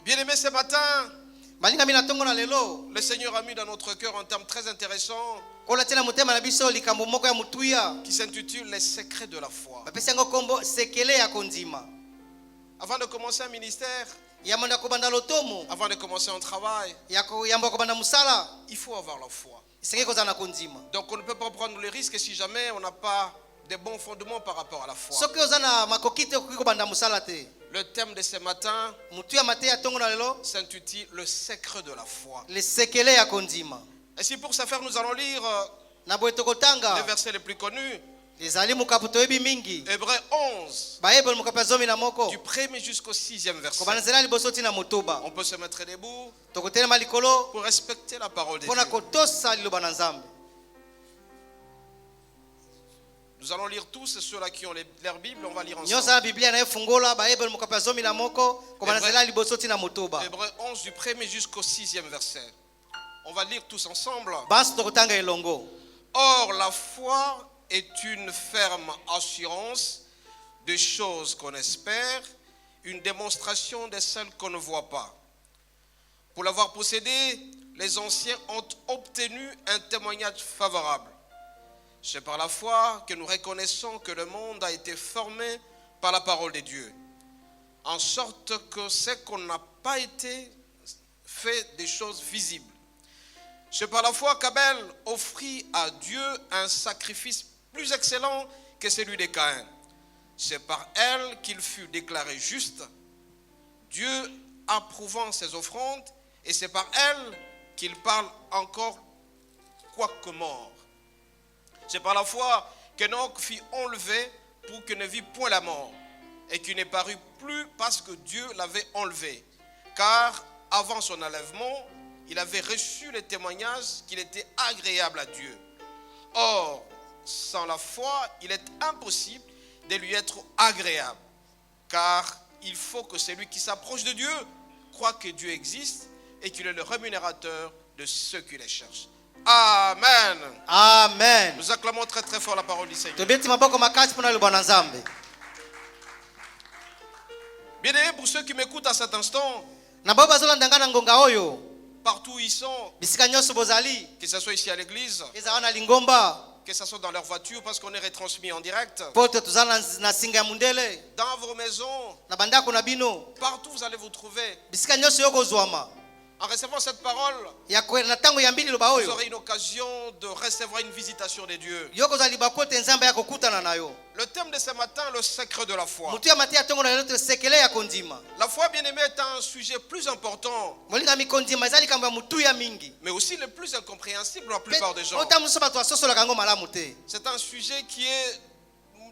Bien-aimés, ce matin, balinga mina tongo na lelo le Seigneur a mis dans notre cœur un terme très intéressant kola tena mutema na biso likambo moko ya mutuya qui s'intitule les secrets de la foi. bapesi yango kombo sekele ya kondima. Avant de commencer un ministère, yamanda kobanda lotomo avant de commencer un travail, yamba kobanda musala il faut avoir la foi. senge koza na kondima. Donc on ne peut pas prendre le risque si jamais on n'a pas de bons fondements par rapport à la foi. soki oza na makokite okoki kobanda musala te. Le thème de ce matin mutuya mate ya tongo na lelo s'intitule le secret de la foi. le sekele ya kondima. Et si pour ce faire nous allons lire na boye tokotanga les versets les plus connus, ezali mukapu toyebi mingi Hébreux 11, bayebeli mukapu ya zomi na moko du 1er jusqu'au 6e verset. kobanzela liboso tina motoba On peut se mettre debout tokotelema likolo pour respecter la parole de mpona Dieu. kotosa liloba na nzambe. Nous allons lire tous ceux-là qui ont leur Bible, on va lire nyonso ensemble. ya biblia na efungola bayebeli mukapu ya zomi na moko kobanzela liboso tina motoba. Hébreux 11 du 1er jusqu'au 6e verset. On va lire tous ensemble. banso tokotanga elongo. Or, la foi est une ferme assurance des choses qu'on espère, une démonstration de celles qu'on ne voit pas. Pour l'avoir possédée, les anciens ont obtenu un témoignage favorable. C'est par la foi que nous reconnaissons que le monde a été formé par la parole de Dieu, en sorte que ce qu'on n'a pas été fait des choses visibles. C'est par la foi qu'Abel offrit à Dieu un sacrifice plus excellent que celui de Caïn. C'est par elle qu'il fut déclaré juste, Dieu approuvant ses offrandes, et c'est par elle qu'il parle encore quoique mort. C'est par la foi qu'Enoch fut enlevé pour qu'il ne vit point la mort, et qu'il ne parut plus parce que Dieu l'avait enlevé. Car avant son enlèvement, il avait reçu le témoignage qu'il était agréable à Dieu. Or, sans la foi, il est impossible de lui être agréable. Car il faut que celui qui s'approche de Dieu croit que Dieu existe et qu'il est le rémunérateur de ceux qui les cherchent. Amen. Amen. Nous acclamons très très fort la parole du Seigneur. tobeti maboko makasi mpona liloba na nzambe. Bien aimés, pour ceux qui m'écoutent à cet instant, na bao bazolandanga na ngonga oyo partout où ils sont, bisika nyonso bozali que ce soit ici à l'église, eza wana lingomba que ce soit dans leur voiture parce qu'on est retransmis en direct, poto toza na singa ya mundele dans vos maisons, na bandako na bino partout vous allez vous trouver. bisika nyonso yo kozwama En recevant cette parole, ya na ntango ya mbili liloba vous oyo aurez une occasion de recevoir une visitation de Dieu. yo kozwa libaku ete nzambe ya kokutana na yo. Le thème de ce matin, le secret de la foi. mutu ya mate ya ntongo na lelo te sekele ya kondima. La foi, bien aimé, est un sujet plus important, molingami kondima eza likambo ya mutu ya mingi mais aussi le plus incompréhensible pour la plupart des gens. ota mosusu bato basosolaka yango malamu te. C'est un sujet qui est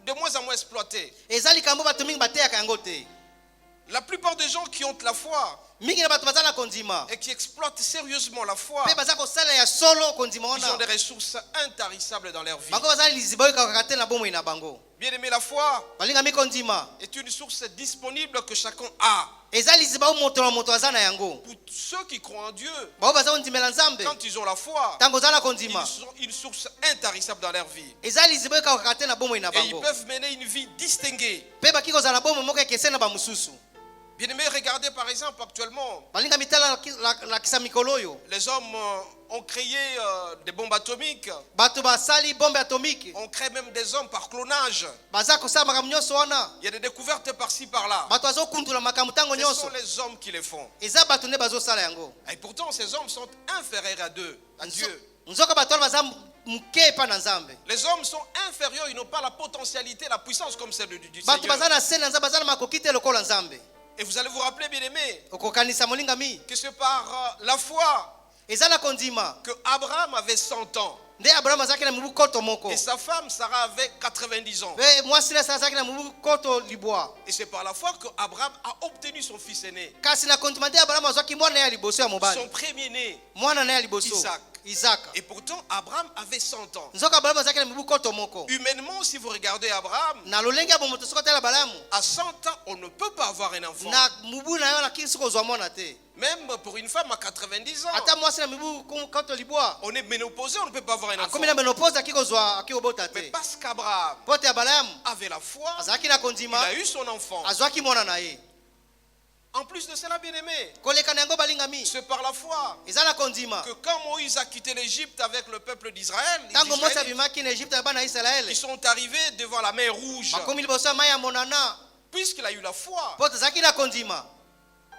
de moins en moins exploité. eza likambo bato mingi bateyaka yango te. La plupart des gens qui ont la foi mingi na bato baza na kondima et qui exploitent sérieusement la foi, mpe baza kosala ya solo kondima ils ont wana des ressources intarissables dans leur vie. bango baza liziba oyo ekakaka te na bomoi na bango. Bien aimé, la foi balingami kondima est une source disponible que chacun a. eza liziba oyo moto na moto aza na yango. Pour ceux qui croient en Dieu, bao baza kondimela nzambe quand ils ont la foi, ntango oza na kondima ils ont une source intarissable dans leur vie. eza liziba oyo ekakaka te na bomoi na Et ils bango peuvent mener une vie distinguée. mpe baki kozala na bomoi moko ekeseni na bamosusu. Bien aimé, regardez par exemple actuellement, balingami tala lakisa mikolo oyo les hommes ont créé des bombes atomiques, bato basali bombe atomike on crée même des hommes par clonage. baza kosala makambo nyonso wana Il y a des découvertes par-ci par-là. bato bazokundula makambo ntango Ce nyonso sont les hommes qui les font. eza bato nde bazosala yango. Et pourtant, ces hommes sont inférieurs à Dieu. nzoka bato wana baza moke epa na nzambe. Les hommes sont inférieurs, ils n'ont pas la potentialité, la puissance comme celle du bato Seigneur. baza na se na nzambe baza na makoki te lokola nzambe. Et vous allez vous rappeler, bien aimé, okokanisa molingami que c'est par la foi eza na kondima que Abraham avait 100 ans nde abrahamu azalaki na mibu koto moko et sa femme Sarah avait 90 ans. mpe mwasi na azalaki na mibu koto libwa. Et c'est par la foi que Abraham a obtenu son fils aîné, kasi na kondima nde abrahamu azwaki mwana na ye ya liboso ya mobali son premier-né. mwana na ye ya liboso Isaac. isaka. Et pourtant, Abraham avait 100 ans. nzoka abrahamu azalaki na mibu koto moko. Humainement, si vous regardez Abraham, na lolenge ya bomoto soki otala balamu à 100 ans, on ne peut pas avoir un enfant. na mubu na yo nakili soki ozwa mwana te. Même pour une femme à 90 ans, ata mwasi na mibu koto libwa on est ménopausé, on ne peut pas avoir un enfant. akomi na menopause aki kozwa aki kobota Mais te. parce qu'Abraham pote ya balamu avait la foi, azalaki na il kondima a eu son enfant. azwaki mwana na ye. En plus de cela, bien-aimé, koleka na yango balingami c'est par la foi eza na kondima que quand Moïse a quitté l'Égypte avec le peuple d'Israël, les ntango mose Israélites, abimaki na Egypte ya bana ya Israele ils sont arrivés devant la mer rouge. bakomi liboso ya mai ya monana Puisqu'il a eu la foi, mpo tozalaki na kondima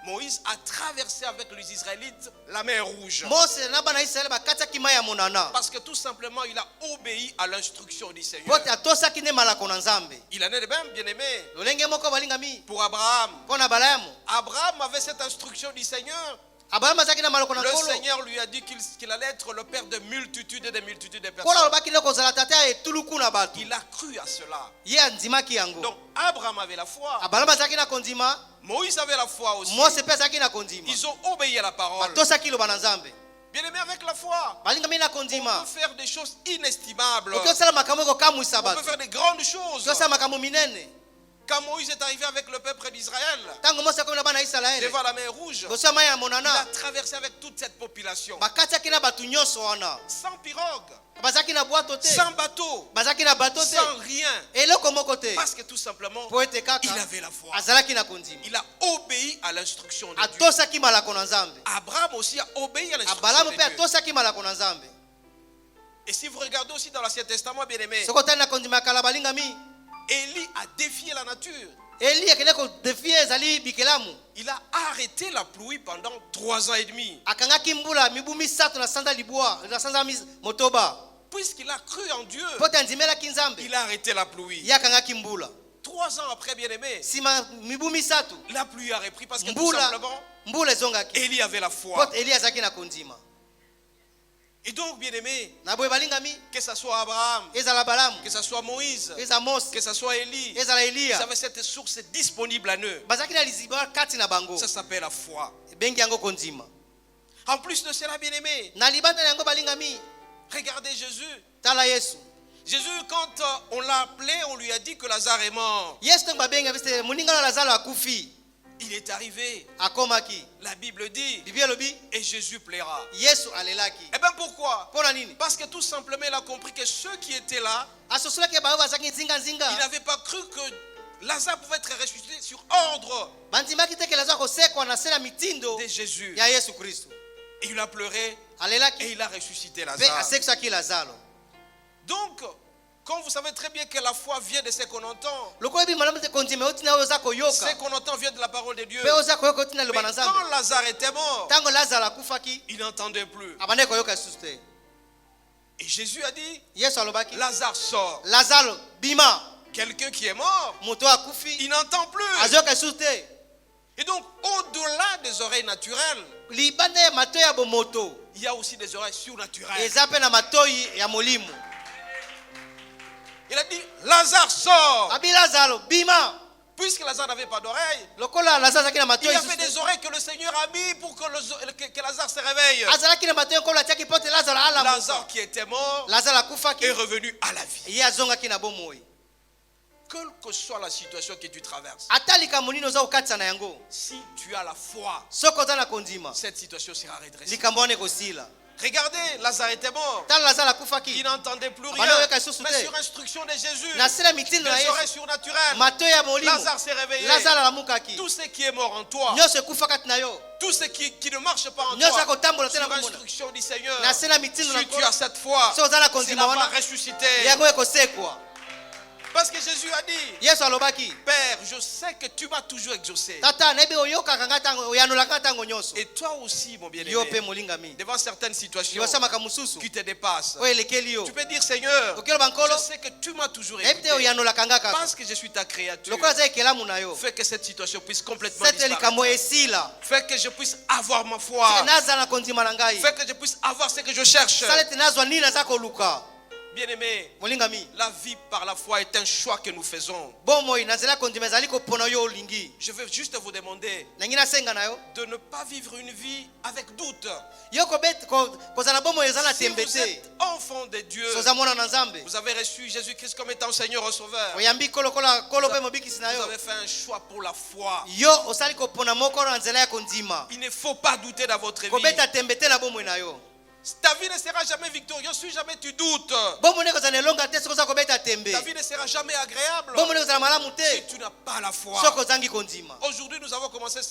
Moïse a traversé avec les Israélites la mer rouge. mose na bana ya Israele bakatiaki mai ya monana Parce que tout simplement, il a obéi à l'instruction du Seigneur. mpo te atosaki nde malako na nzambe Il en est de même, bien-aimé, lolenge moko balingami pour Abraham. mpo na balayamu Abraham avait cette instruction du Seigneur. abalamu azalaki na malako na Le nkolo Seigneur lui a dit qu'il allait être le père de multitudes et de multitudes de nkolo personnes. alobaki nde kozala tata ya etuluku na bato Il a cru à cela. ye andimaki yango Donc Abraham avait la foi. abalamu azalaki na kondima Moïse avait la foi aussi. mose mpe azalaki na kondima Ils ont obéi à la parole. batosaki liloba na nzambe Bien-aimé, avec la foi, balingami na on kondima peut faire des choses inestimables. oki osala makambo ekokamwisa On peut bato faire des grandes choses. oki osala makambo minene Quand Moïse est arrivé avec le peuple d'Israël ntango mose akomi na bana ya Israele devant la mer rouge, liboso ya mai ya il a monana traversé avec toute cette population. bakatiaki na bato nyonso wana Sans pirogue, bazalaki na bwato te sans bateau, bazalaki na bato te sans rien. eloko moko te Parce que tout simplement, po ete kaka il avait la foi. azalaki na kondima Il a obéi à l'instruction de Dieu. atosaki malako na nzambe Abraham aussi a obéi à l'instruction abalamu de mpe Dieu. atosaki malako na nzambe Et si vous regardez aussi dans l'Ancien Testament, bien-aimé, soki otali na kondima ya kala balingami Élie a défié la nature. eli akende kodefie ezali bikelamu Il a arrêté la pluie pendant 3 ans et demi. akangaki mbula mibu misato na sanza libwa na sanza motoba Puisqu'il a cru en Dieu, mpo te andimelaki nzambe il a arrêté la pluie. ye akangaki mbula 3 ans après, bien-aimé, nsima mibu misato la pluie a repris parce que tout mbula simplement, mbula ezongaki Élie avait la mpo foi. te eli azalaki na kondima Et donc, bien-aimé, na boye balingami que ce soit Abraham, ezala balamu que ce soit Moïse, eza mose que ce soit Élie, ezala ils eliya avaient cette source disponible à eux. bazalaki na liziba kati na bango Ça s'appelle la foi. ebengi yango kondima En plus de cela, bien-aimé, na libanda na yango balingami regardez Jésus. tala yesu Jésus, quand on l'a appelé, on lui a dit que Lazare est mort. yesu ntango babenga bise moninga na lazaro akufi Il est arrivé. akomaki La Bible dit, bibi elobi et Jésus plaira. yesu alelaki Eh bien pourquoi? mpo na nini Parce que tout simplement, il a compris que ceux qui étaient là, asosolaki baoyo bazalaki ils nzinganzinga n'avaient pas cru que Lazare pouvait être ressuscité sur ordre bandimaki teke lazaro kosekwa na se na mitindo de Jésus. ya yesu kristo Et il a pleuré et alelaki il a ressuscité mpe Lazare. asekisaki lazaro Donc, comme vous savez très bien que la foi vient de ce qu'on entend, lokola ebi malamu te kondima otina oyo oza ce koyoka qu'on entend vient de la parole de Dieu. mpe oza koyoka otina Mais liloba na nzambe quand Lazare était mort, ntango lazaro akufaki il n'entendait plus. abandaki koyoka lisusu te Et Jésus a dit, yesu alobaki Lazare sort. lazaro bima Quelqu'un qui est mort, moto akufi il n'entend plus. azoyoka lisusu te Et donc, au-delà des oreilles naturelles, libanda ya matoi ya bomoto il y a aussi des oreilles surnaturelles. eza mpe na matoi ya molimo Il a dit, Lazare sort. abi lazaro bima Puisque Lazare n'avait pas d'oreilles, lokola lazaro azalaki na il matoi y avait lisusu des oreilles que le Seigneur a mis pour que Lazare se réveille. azalaki na matoi nkolo atiaki mpo te lazaro alamuka Lazare qui était mort lazaro akufaki est revenu à la vie. ye azongaki na bomoi Quelle que soit la situation que tu traverses, ata likambo nini oza kokatisa na yango si tu as la foi, soki oza na kondima cette situation sera redressée. likambo wana ekosila Regardez, Lazare était mort. tala lazaro Il akufaki n'entendait plus Bana rien. weka lisusu Mais te. sur instruction de Jésus, na se na mitindo na des oreilles yesu surnaturelles, matoi ya molimo Lazare s'est réveillé. lazaro alamukaki Tout ce qui est mort en toi, nyonso ekufa kati na yo tout ce qui ne marche pas en nyonso toi, akotambola te na sur komona instruction du Seigneur, na se na mitindo na si tu nkolo as cette foi, so oza na cela kondima va wana ressusciter. yango ekosekwa Parce que Jésus a dit, yesu alobaki Père, je sais que tu m'as toujours exaucé. tata nayebi oyokaka nga ntango oyanolaka ntango nyonso Et toi aussi, mon yo mpe bien-aimé, molingami devant certaines situations liboso ya makambo mosusu qui te dépassent, oyo elekeli yo tu peux dire, Seigneur, okeloba nkolo je sais que tu m'as toujours nayebi te écouté. oyanolaka nga kaka Parce que je suis ta créature. lokola aza ekelamu na yo Fais que cette situation puisse complètement sete disparaître. likambo esila Fais que je puisse avoir ma foi. nazala na kondima na ngai Fais que je puisse avoir ce que je cherche. sala ete nazwa nini naza koluka Bien-aimé, molingami la vie par la foi est un choix que nous faisons. bomoi na nzela ya kondima ezali kopona yo olingi Je veux juste vous demander nangi nasenga na yo de ne pas vivre une vie avec doute. yo kozala na bomoi eza na Si tembe vous te êtes enfant de Dieu, so oza mwana na nzambe vous avez reçu Jésus-Christ comme étant Seigneur et Sauveur. oyambi kolokola kolo mpe mobikisi na Vous yo avez fait un choix pour la foi. yo osali kopona moko na nzela ya kondima Il ne faut pas douter dans votre vie. kobeta tembe te na bomoi na yo Ta vie ne sera jamais victorieuse si jamais tu doutes. bomone kozala elonga te soki oza kobeta tembe Ta vie ne sera jamais agréable bomone kozala malamu si te tu n'as pas la foi. soki ozangi kondima. Aujourd'hui, nous avons commencé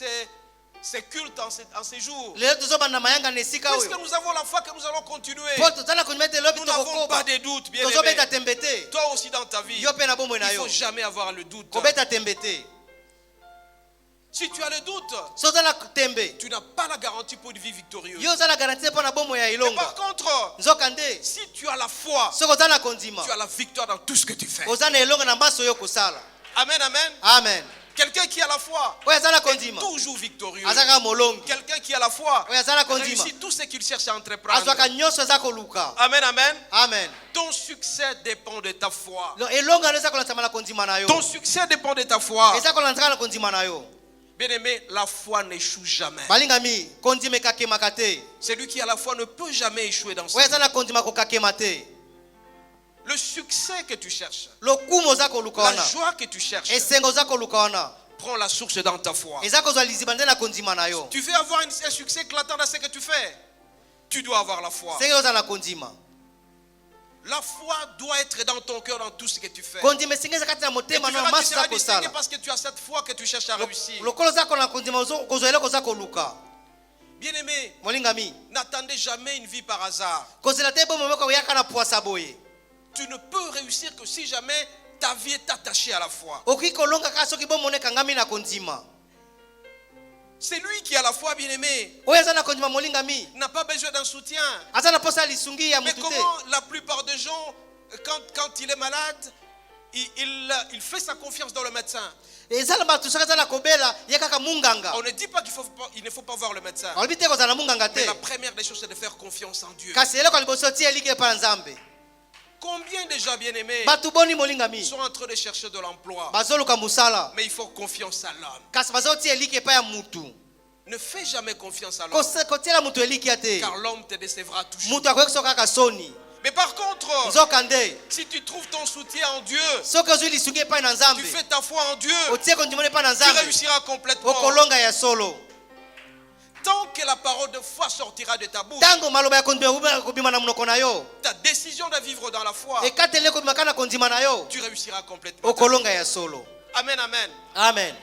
ces cultes en ces jours. lelo tozobanda mayanga na esika Puisque oyo nous avons la foi que nous allons continuer. po tozala kondima ete elobi Nous n'avons pas tokokoba de doute, bien tozobeta aimé. tembe te Toi aussi dans ta vie, yo mpe na bomoi il na ne yo faut jamais avoir le doute. kobeta tembe te. Si tu as le doute, so oza na tembe tu n'as pas la garantie pour une vie victorieuse. yo oza na garantie mpo na bomoi ya Mais elonga. par contre, nzoka nde si tu as la foi, soki oza na kondima tu as la victoire dans tout ce que tu fais. oza na elonga na maso oyo kosala. Amen, amen. Amen. Quelqu'un qui a la foi oyo aza na est kondima toujours victorieux. aza kaka molongi Quelqu'un qui a la foi oyo aza na kondima réussit tout ce qu'il cherche à entreprendre. azwaka nyonso eza koluka. Amen, amen. Amen. Ton succès dépend de ta foi. elonga no eza kolanzama na kondima na yo Ton succès dépend de ta foi. eza kolanzaka na kondima na yo. Bien-aimé, la foi n'échoue jamais. balingami kondima ekakemaka te. Celui qui a la foi ne peut jamais échouer dans oyo sa vie. eza na kondima kokakema te. Le succès que tu cherches, lokumu oza koluka la wana joie que tu cherches, esengo oza koluka wana prends la source dans ta foi. eza kozwa liziba nde na kondima na yo. Tu veux avoir un succès éclatant dans ce que tu fais, tu dois avoir la foi. senge oza na kondima. La foi doit être dans ton cœur dans tout ce que tu fais. kondima esengi eza kati na Et tu motema na verras, tu maso seras za distingué kosala. parce que tu as cette foi que tu cherches à réussir. lokolo oza kola na kondima kozwa eloko oza koluka. Bien-aimé, molingami n'attendez jamais une vie par hasard. kozela te bomo moko oyaka na pwasa boye. Tu ne peux réussir que si jamais ta vie est attachée à la foi. okoki kolonga kaka soki bomona ekangami na kondima. C'est lui qui a la foi, bien-aimé. oyo aza na kondima molingami N'a pas besoin d'un soutien. aza na posa ya lisungi ya Mais mutu te. comment la plupart des gens, quand il est malade, il fait sa confiance dans le médecin. eza na bato soki aza na kobela ye kaka munganga. On ne dit pas qu'il ne faut pas voir le médecin. alobi te kozala na munganga te Mais la première des choses, c'est de faire confiance en Dieu. kasi eloko ya liboso tie eliki epa na nzambe. Combien de gens bien-aimés bato boni molingami sont en train de chercher de l'emploi, bazoluka mosala mais il faut confiance à l'homme. kasi bazotia eliki epa ya mutu. Ne fais jamais confiance à l'homme, kotiela mutu elikia te car l'homme te décevra toujours. mutu akoki soki kaka soni. Mais par contre, nzoka nde si tu trouves ton soutien en Dieu, soki ozwi lisungi epai na tu nzambe fais ta foi en Dieu, otie kondima epai na tu nzambe réussiras complètement. okolonga ya solo. Tant que la parole de foi sortira de ta bouche, ntango maloba ya kondima kobima na monoko na yo ta décision de vivre dans la foi, ekateli ekobima kaka na kondima na yo tu réussiras complètement. okolonga ya solo. Amen, amen. Amen.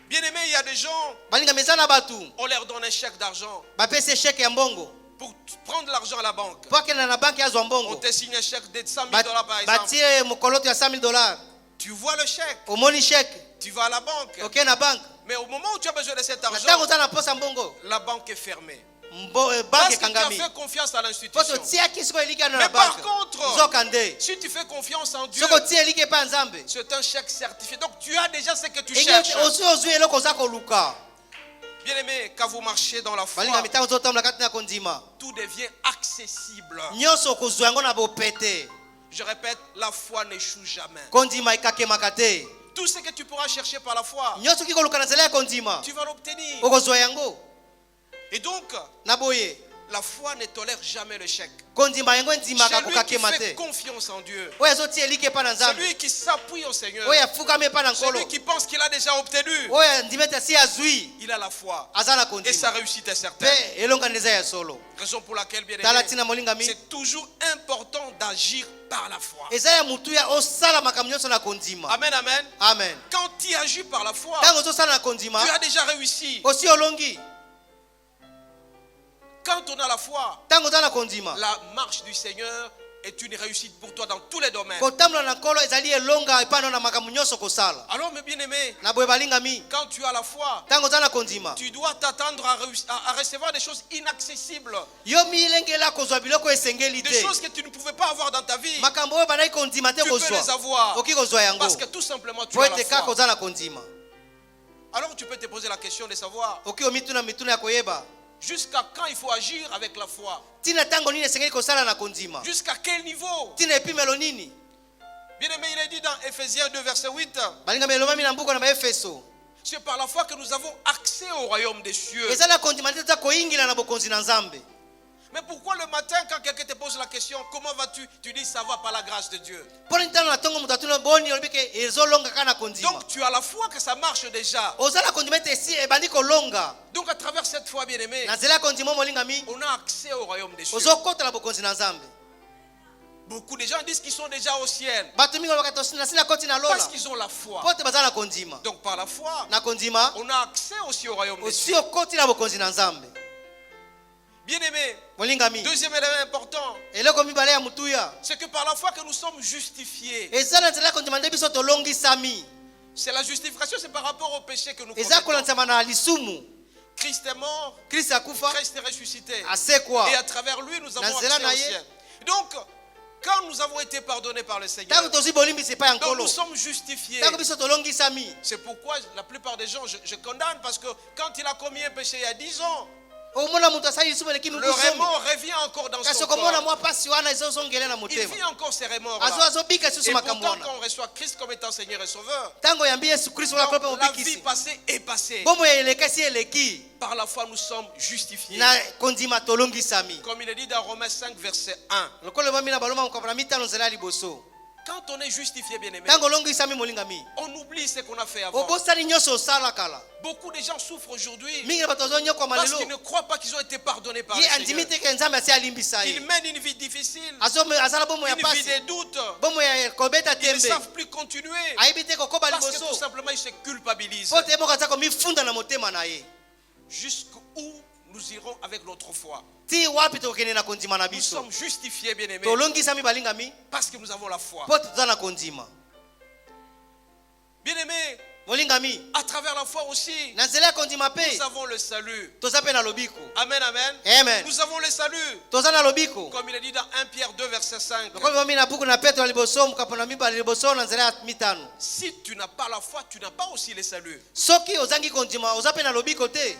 Bien-aimés, il y a des gens, balingami eza na bato on leur donne un chèque d'argent bapesi esheke ya mbongo pour prendre l'argent à la banque. mpo akende na banke azwa On mbongo te signe un chèque de 100 000 dollars par exemple. batie mokoloto ya 100 000 $. Tu vois le chèque, omoni sheke tu vas à la banque. okei na banke Mais au moment où tu as besoin de cet na argent, ntango oza na posa mbongo la banque est fermée. banke Parce que tu as ekangami fait confiance à mpo l'institution. totiaki soki eliki ano na Mais par banke. contre, nzoka nde si tu fais confiance en Dieu, soki otie eliki epai ya nzambe c'est un chèque certifié. Donc tu as déjà ce que tu cherches. ozwi ozwi eloko oza koluka. Bien-aimé, quand vous marchez dans la foi, balingami ntango ozotambola kati na kondima tout devient accessible. nyonso okozwa yango na bopete. Je répète, la foi n'échoue jamais. kondima ekakemaka te. Tout ce que tu pourras chercher par la foi, nyonso oki koluka na nzela ya kondima tu vas l'obtenir. okozwa yango. Et donc, na boye la foi ne tolère jamais le chèque. kondima yango endimaka Celui qui kokakema fait te. confiance en Dieu, oyo azotia eliki epai na nzambe celui qui s'appuie au Seigneur, oyo afukami epai na nkolo celui qui pense qu'il a déjà obtenu, oyo andima ete asi azwi il a la foi. aza na Et sa kondima réussite est certaine. mpe elongani eza ya solo. Raison pour laquelle, bien tala aimé, ntina molingami c'est toujours important d'agir par la foi. eza ya mutuya osala makambo nyonso na kondima. Amen, amen. Amen. Quand tu agis par la foi, ntango ozosala na kondima tu as déjà réussi. osi olongi. Quand on a la foi, ntango oza na kondima la marche du Seigneur est une réussite pour toi dans tous les domaines. kotambola na nkolo ezali elonga epai na makambo nyonso kosala. Alors, mes bien-aimés, na boye balingami quand tu as la foi, ntango oza na kondima tu dois t'attendre à recevoir des choses inaccessibles, yo milengela kozwa biloko esengeli des te. choses que tu ne pouvais pas avoir dans ta vie. makambo oyo bandaki kondima te Tu peux les kozwa avoir oki kozwa yango parce que tout simplement tu po as la ete kaka foi. oza na kondima. Alors tu peux te poser la question de savoir oki omituna mituna ya koyeba jusqu'à quand il faut agir avec la foi. tina ntango nini esengeli kosala na kondima. Jusqu'à quel niveau? tina epimelo nini. Bien-aimé, il est dit dans Ephésiens 2 verset 8, balingami elomami na mbuku na baefeso c'est par la foi que nous avons accès au royaume des cieux. eza na kondima nde toza koyingila na bokonzi na nzambe. Mais pourquoi le matin, quand quelqu'un te pose la question, comment vas-tu? Tu dis, ça va par la grâce de Dieu. mpona ntano na ntongo moto atuna boni olobi ke ezolonga kaka na kondima. Donc tu as la foi que ça marche déjà. oza na kondima ete esi ebandi kolonga. Donc Donc à travers cette foi, bien-aimé, na nzela ya kondima molingami on a accès au royaume des cieux. ozokotela bokonzi na nzambe. Beaucoup de gens disent qu'ils sont déjà au ciel bato mingi balobaka nasila koti na lola parce qu'ils ont la foi. po te baza na kondima. Donc par la foi, Na kondima on a accès aussi au royaume des osi cieux. okoti na bokonzi na nzambe. Bien-aimé, Molingami deuxième élément important, eloko mibale ya mutuya c'est que par la foi que nous sommes justifiés. eza na nzela ya kondima nde biso tolongisami. C'est la justification, c'est par rapport au péché que nous eza commettons. kolanisama na lisumu. Christ est mort, Kristo akufa Christ est ressuscité. asekwa Et à travers lui, nous avons Nazela accès au na ye. ciel. Donc, quand nous avons été pardonnés par le Seigneur, ntango tozwi bolimbisi epai ya donc nkolo nous sommes justifiés. ntango biso tolongisami. C'est pourquoi la plupart des gens, je condamne, parce que quand il a commis un péché il y a 10 ans, omona moto asali lisumu eleki le mibu zomi remords revient encore dans kasi son okomona corps. mwa pasi wana ezozongela na Il motema vit encore ces remords azobika Et lisusu makambo pourtant, wana. quand on reçoit Christ comme étant Seigneur et Sauveur, ntango yambi yesu kristo wana donc, kope la vie mobikisi passée est passée. bomoi eleka esi eleki Par la foi, nous sommes justifiés. na kondima tolongisami. Comme il est dit dans Romains 5, verset 1. lokola ebwami na baloma mokambo na mitano nzela ya liboso. Quand on est justifié, bien-aimé, ntango olongisami molingami on oublie ce qu'on a fait avant. obosani nyonso osala kala. Beaucoup de gens souffrent aujourd'hui mingi na bato azonyokwama parce qu'ils lelo ne croient pas qu'ils ont été pardonnés par le ye Seigneur. andimi teke nzambe asi alimbisa Ils ye mènent une vie difficile, azala bomoi ya une vie pasi de doute. bomoi ya kobeta Ils ne tembe savent plus continuer ayebi te kokoba parce que tout liboso simplement ils se culpabilisent. po te moko aza komifunda na motema na ye. Jusqu'où nous irons avec notre foi. ti wapi tokende na kondima na Nous biso sommes justifiés, bien-aimés, tolongisami balingami parce que nous avons la foi. po toza na kondima. Bien-aimés, molingami à travers la foi aussi, na nzela ya kondima mpe nous avons le salut. toza mpe na lobiko. Amen, amen. Amen. Nous avons le salut. toza na lobiko Comme il est dit dans 1 Pierre 2, verset 5. lokola bami na buku na petro ya liboso mokapo na mibale liboso na nzela ya mitano. Si tu n'as pas la foi, tu n'as pas aussi le salut. soki ozangi kondima oza mpe na lobiko te.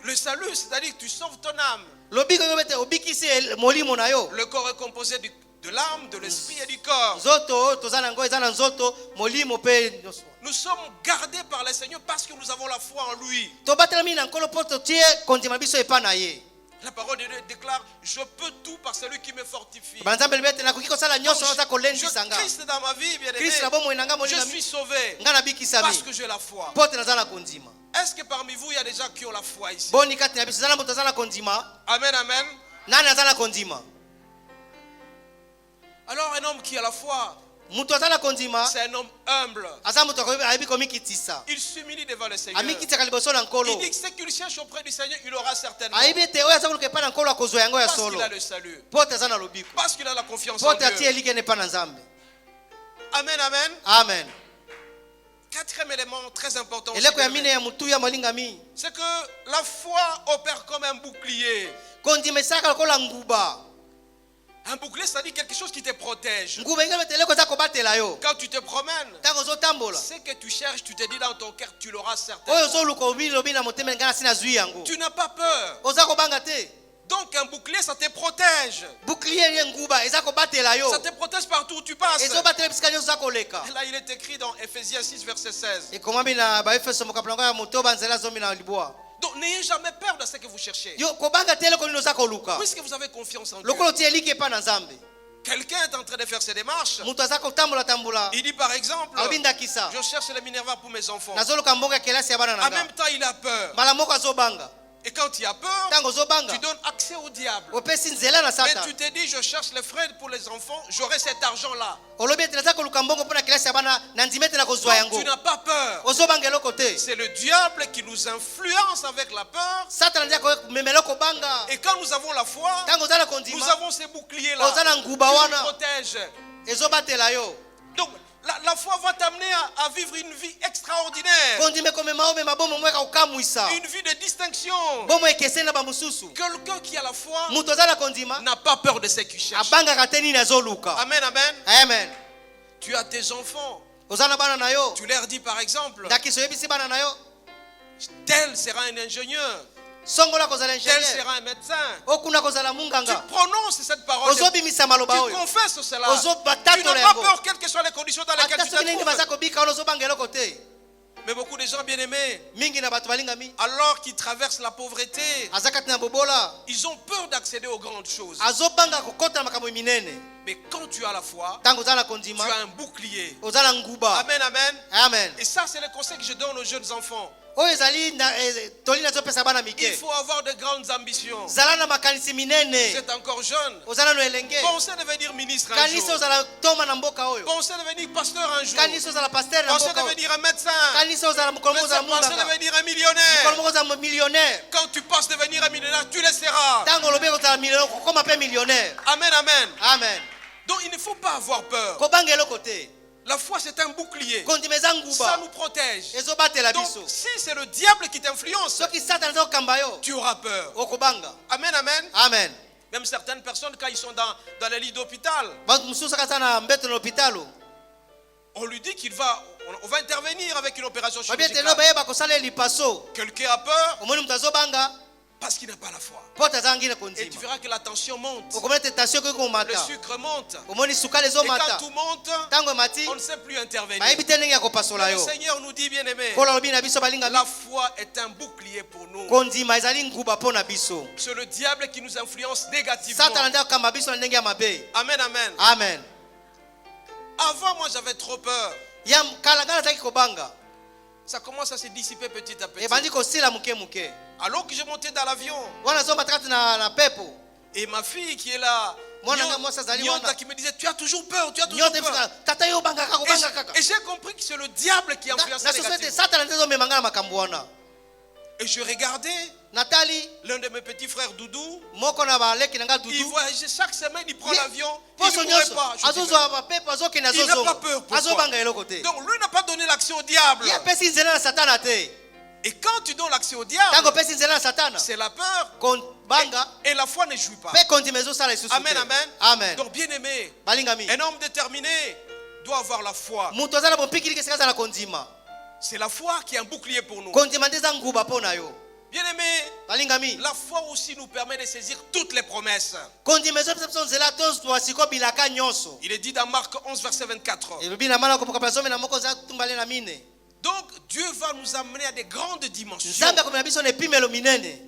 Le salut, c'est-à-dire que tu sauves ton âme. lobiko yo bete obikisi molimo na yo. Le corps est composé de l'âme, de l'esprit et du corps. nzoto toza na yango eza na nzoto molimo mpe nyonso. Nous sommes gardés par le Seigneur parce que nous avons la foi en lui. tobatelami na nkolo mpo totie kondima biso epa na ye. La parole de Dieu déclare: je peux tout par celui qui me fortifie. banzambe libete nakoki kosala nyonso oza kolendisa nga. Christ dans ma vie, bien kristo na aimé, bomoi na nga je molingami suis sauvé nga nabikisami parce que j'ai la foi. mpo te naza na kondima. Est-ce que parmi vous, il y a des gens qui ont la foi ici? boni kati na biso eza na moto aza na kondima. Amen, amen. nani aza na kondima? Alors un homme qui a la foi, moto aza na kondima c'est un homme humble. aza moto ayebi komikitisa Il s'humilie devant le Seigneur. amikitisaka liboso na Il nkolo. dit que ce qu'il cherche auprès du Seigneur, il aura certainement. ayebi ete oyo aza koluka epai na nkolo akozwa yango ya Parce solo qu'il a le salut. mpo te aza na lobiko Parce qu'il a la confiance mpo en te atie Dieu. elikene epai na nzambe. Amen, amen. amen. Quatrième élément très important, aussi, eleko ya bien mine aimé, ya motu ya molingami c'est que la foi opère comme un bouclier. kondima esalaka lokola nguba. Un bouclier, c'est-à-dire quelque chose qui te protège. nguba engeli ete eloko eza kobatela yo Quand tu te promènes, ntango ozotambola ce que tu cherches, tu te dis dans ton cœur, tu l'auras oyo certainement. ozoluka obilobi na motema ngai nasi nazwi yango Tu n'as pas peur. oza kobanga te. Donc un bouclier, ça te protège. bouclier ye nguba eza kobatela yo Ça te protège partout où tu passes. ezobatela bisika nyonso oza koleka. Là, il est écrit dans Ephésiens 6, verset 16. ekomami na baefeso mokapo na ngo ya motoba nzela zomi na libwa. Donc n'ayez jamais peur de ce que vous cherchez. yo kobanga te eloko nini oza koluka Puisque vous avez confiance en Dieu. lokola otie eliki epai na nzambe. Quelqu'un est en train de faire ses démarches. moto aza kotambola Il dit par exemple, alobi ndakisa je cherche les Minerva pour mes enfants. nazoluka mbongo ya kelasi ya bana na En nga. même temps, il a peur. mbala moko azobanga Et quand il a peur, ntango ozobanga tu donnes accès au diable. opesi nzela na Mais satan. tu te dis, je cherche les frais pour les enfants, j'aurai cet argent-là. olobi ete naza koluka mbongo mpo na kelasi ya bana na ndima ete na kozwa Donc yango. tu n'as pas peur. ozobanga eloko te. C'est le diable qui nous influence avec la peur. satana ndia komemela kobanga. Et quand nous avons la foi, ntango oza na nous kondima avons ces boucliers-là oza na nguba qui nous wana protègent. ezobatela yo. Donc la foi va t'amener à vivre une vie extraordinaire. kondima ekomema omema bomo mo eka kokamwisa Une vie de distinction. bomo ekeseni na bamosusu. Quelqu'un qui a la foi moto aza na kondima n'a pas peur de ce qu'il cherche. abangaka te nini azoluka. Amen, amen. amen. Tu as tes enfants. oza na bana na yo Tu leur dis par exemple, ndakiso oyebisi bana na yo tel sera un ingénieur, songola kozala tel ingénieur sera un médecin. okuna kozala Tu munganga prononces cette parole. ozobimisa maloba Tu oyo confesses cela. ozobata Tu n'as pas peur, quelles que soient les conditions dans lesquelles ata tu soki te ndenge baza trouves. kobika wana ozobanga eloko te. Mais beaucoup de gens bien-aimés, mingi na bato balingami alors qu'ils traversent la pauvreté, aza kati na bobola ils ont peur d'accéder aux grandes choses. azobanga kokota na makambo minene. Mais quand tu as la foi, ntango oza na tu kondima as un bouclier. oza na nguba. Amen, amen. amen. Et ça, c'est le conseil que je donne aux jeunes enfants. oyo ezali toli nazopesa bana Il mike faut avoir de grandes ambitions. zala na makanisi Vous minene êtes encore jeune. ozala no elenge Pensez devenir ministre un kanisi jour. ozala toma na mboka oyo Pensez devenir pasteur un jour. kanisi ozala pasteur na Pensez mboka oyo devenir un médecin. kanisi ozala mokolo moko ozala Pensez munganga devenir un mokolo millionnaire. moko ozala millionnaire Quand tu penses devenir un millionnaire, tu le seras. ntango olobi kozala millionnaire kokoma mpe millionnaire Amen, amen. amen Donc il ne faut pas avoir peur. kobanga eloko te La foi, c'est un bouclier. kondima eza Ça nguba nous protège. ezobatela Donc biso si c'est le diable qui t'influence, soki satana aza kokamba yo tu auras peur. okobanga Amen, amen. amen Même certaines personnes, quand ils sont dans les lits d'hôpital, bantu mosusu kaka aza na mbeto na hôpitalo on lui dit on va intervenir avec une opération babi ete no chirurgicale. bayeba kosala lipaso Quelqu'un a peur omoni moto azobanga parce qu'il n'a pas la foi. mpo te azangi na Et tu kondima verras que la tension monte, okomona ete tension ekoki le komata sucre monte. omoni sukali Et quand ezomata tout monte, ntango emati on ne sait plus intervenir. bayebi te ndenge ya kopasola Le yo Seigneur nous dit, bien aimé, nkolo alobi na biso balingami la foi est un bouclier pour nous. kondima ezali nguba mpo na biso C'est le diable qui nous influence négativement. satana nde akokamba biso na ndenge ya mabe Amen, amen. amen Avant, moi, j'avais trop peur. ya kala ngai nazalaki kobanga Ça commence à se dissiper petit à petit. ebandi kosila moke moke Alors que je montais dans l'avion, wana azomata kati na pepo et ma fille qui est là, Mwana nga mwasi azali Nyonta wana. qui me disait, tu as toujours peur, tu as toujours nyote peur. mfika tata yo obangaka kobanga kaka Et j'ai compris que c'est le diable qui influence na société négativement. satana nde ezomemanga na makambo wana Et je regardais natali l'un de mes petits frères Doudou. moko na baleki na nga Il dudu voyageait chaque semaine, il prend l'avion. Il poso ne courait nyonso pas. Je dis, azozwa bapepo azokende il n'a pas azozonga peur. Pourquoi? azobanga eloko te Donc lui n'a pas donné l'accès au diable. ye apesi nzela na satana te Et quand tu donnes l'accès au diable, ntango opesi nzela na satana c'est la peur. kobanga Et la foi ne joue pas. mpe kondima ezosala lisusu Amen, te amen. amen Donc bien aimé, balingami un homme déterminé doit avoir la foi. moto aza na bompikiliki esika aza na kondima C'est la foi qui est un bouclier pour nous. kondima nde eza nguba mpo na yo Bien aimé, balingami la foi aussi nous permet de saisir toutes les promesses. kondima ezopesa biso nzela tozwa siko bilaka nyonso Il est dit dans Marc 11, verset 24. elobi na mana kopoka pasome na moko eza tumbale na mine Donc Dieu va nous amener à des grandes dimensions. nzambe akomela biso na epimelo minene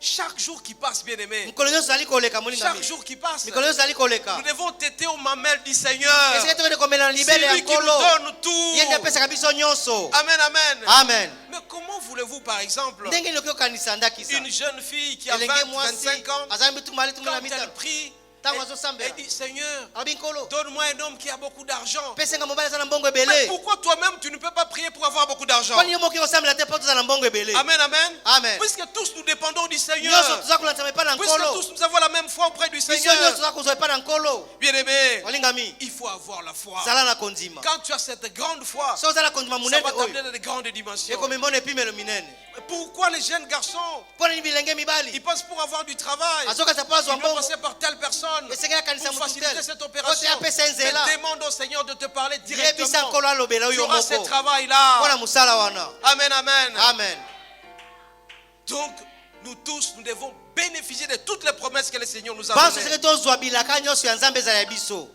Chaque jour qui passe, bien aimé, mikolo nyonso ezali koleka chaque molingami jour qui passe, mikolo nyonso ezali koleka nous devons têter aux mamelles du Seigneur. esika tokende komela na C'est libele ya lui qui nous nkolo donne tout. ye nde apesaka biso nyonso Amen, amen. amen Mais comment voulez-vous, par exemple, ndenge nini okoki okanisa ndakisa une jeune fille qui a 20, elenge mwasi 25 ans, azali mitumali tumala quand elle mitano prie, ntango elle azosambela dit, Seigneur, alobi nkolo donne-moi un homme qui a beaucoup d'argent. pesenga mobali aza na mbongo Mais ebele pourquoi toi-même tu ne peux pas prier pour avoir beaucoup d'argent? kwani yo moki osambela te mpo toza na mbongo ebele Amen, amen. amen Puisque tous nous dépendons du Seigneur. nyonso toza kolandisama epai na Puisque nkolo tous nous avons la même foi auprès du biso nyonso Seigneur. toza kozwa epai na nkolo Bien aimé, olingami il faut avoir la foi. zala na kondima Quand tu as cette grande foi, so ozala kondima ça monene va t'amener oyo dans de grandes dimensions. ekomemona epimelo minene Pourquoi les jeunes garçons, mpo nini bilenge mibali ils passent pour avoir du travail, azokasa mpo azwa ils doivent mbongo passer par telle personne esengeli akanisa pour motu faciliter tele cette ote opération. apesa nzela Mais demande au Seigneur de te parler yebisa directement. nkolo alobela Tu oyo auras ce moko travail-là. mpo na mosala wana Amen, amen. amen Donc, nous tous, nous devons bénéficier de toutes les promesses que le Seigneur nous a banso données. soki tozwa bilaka nyonso ya nzambe ezala ya biso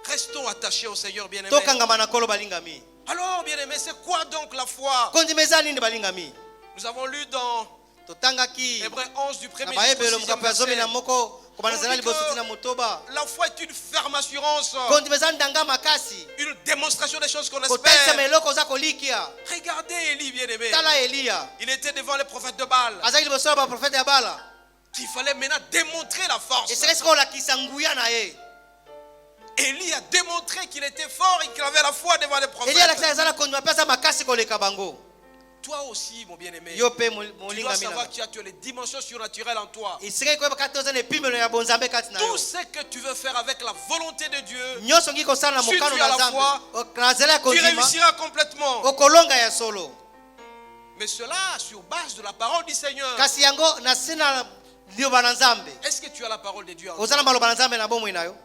Restons attachés au Seigneur, bien-aimé. tokangama na nkolo balingami Alors, bien-aimé, c'est quoi donc la foi? kondima eza nini balingami Nous avons lu dans totangaki Hébreux 11 du na premier bayebelo jusqu'au 6e mokambo ya zomi verset. na moko kobana On nzela dit liboso que tina motoba la foi est une ferme assurance, kondima eza ndanga makasi une démonstration des choses qu'on kotaisama espère. eloko oza kolikia Regardez Élie, bien-aimé. tala eliya Il était devant les prophètes de Baal. azalaki liboso ya baprofete ya bala Il fallait maintenant démontrer la force. esika sika olakisa nguya na ye Élie a démontré qu'il était fort et qu'il avait la foi devant les eliya alakisa prophètes. eza na kondima mpe aza makasi koleka bango Toi aussi, mon bien-aimé, yo mpe tu dois molingami savoir na que tu as les dimensions surnaturelles en toi. esika koyeba kati oza na epimelo ya bonzambe kati na yo Tout ce que tu veux faire avec la volonté de Dieu, nyonso ngi kosala na Si mokano tu as na la nzambe foi, na nzela ya tu kondima réussiras complètement. okolonga ya solo Mais cela sur base de la parole du Seigneur. kasi yango na se na liloba na nzambe Est-ce que tu as la parole de Dieu en toi? oza na maloba na nzambe na bomoi na yo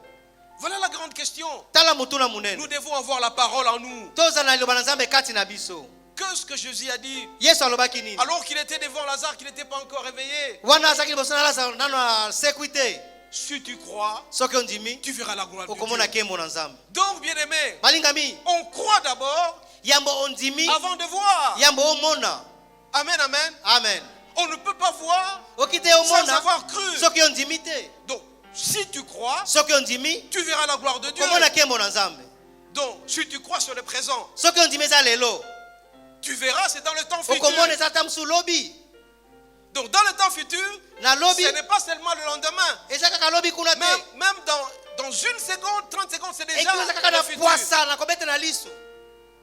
Voilà la grande question. tala motuna Nous monene devons avoir la parole en nous. toza na liloba na nzambe kati na biso Qu'est-ce que Jésus a dit yesu alobaki nini alors qu'il était devant Lazare, qu'il n'était pas encore réveillé? wana azalaki liboso na lazaro nano asekwi te Si tu crois, soki ondimi tu verras la gloire de okomona Dieu. nkembo na nzambe Donc, bien aimé, balingami on croit d'abord yambo ondimi avant de voir. yambo omona Amen, amen. amen On ne peut pas voir oki te sans omona avoir cru. soki ondimi te Donc, si tu crois, soki ondimi tu verras la gloire de Dieu. okomona nkembo na nzambe Donc, si tu crois sur le présent, soki ondimi eza lelo Tu verras, c'est dans le temps futur. okomona eza ata mosusu lobi Donc dans le temps futur, na lobi ce n'est pas seulement le lendemain. eza kaka lobi kuna te Même dans une seconde, 30 secondes, c'est déjà eki eza kaka le na futur. poasa na kobeta na liso.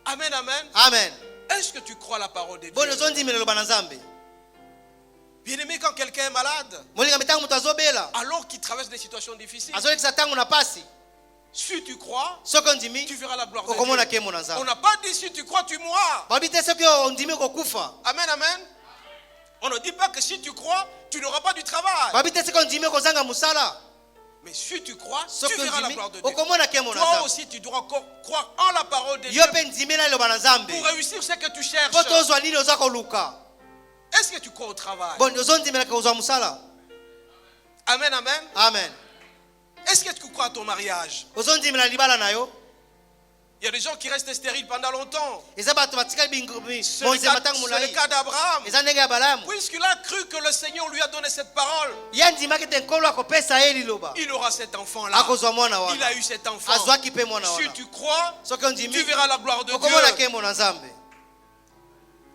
Amen, amen. Amen. Est-ce que tu crois la parole de boni Dieu? ozondimela loba na nzambe Bien-aimé, quand quelqu'un est malade, molinga mitango moto azobela alors qu'il traverse des situations difficiles, azolekisa ntango na pasi si tu crois, soki ondimi tu verras la gloire de okomona Dieu. nkembo na On nzambe n'a pas dit si tu crois, tu mourras. babi te soki ondimi okokufa Amen, amen. On ne dit pas que si tu crois, tu n'auras pas du travail. babi te soki ondimi okozanga mosala Mais si tu crois, soki tu verras la ondimi gloire de Dieu. okomona nkembo na Toi nzambe aussi, tu dois croire en la parole de Dieu yo mpe ndimela liloba na nzambe pour réussir ce que tu cherches. po tozwa nini oza koluka Est-ce que tu crois au travail? boni ozondimelaka kozwa mosala Amen, amen. amen Est-ce que tu crois à ton mariage? ozondimela libala na yo Il y a des gens qui restent stériles pendant longtemps. eza bato batikali C'est bonzema ntango le molai cas d'Abraham. eza ndenge ya balamu Puisqu'il a cru que le Seigneur lui a donné cette parole, ye andimaki te nkolo akopesa ye liloba il aura cet enfant-là. akozwa mwana Il a wana eu cet enfant. azwaki mpe mwana Si wana tu crois, soki tu ondimi verras la gloire de okomona Dieu. nkembo na nzambe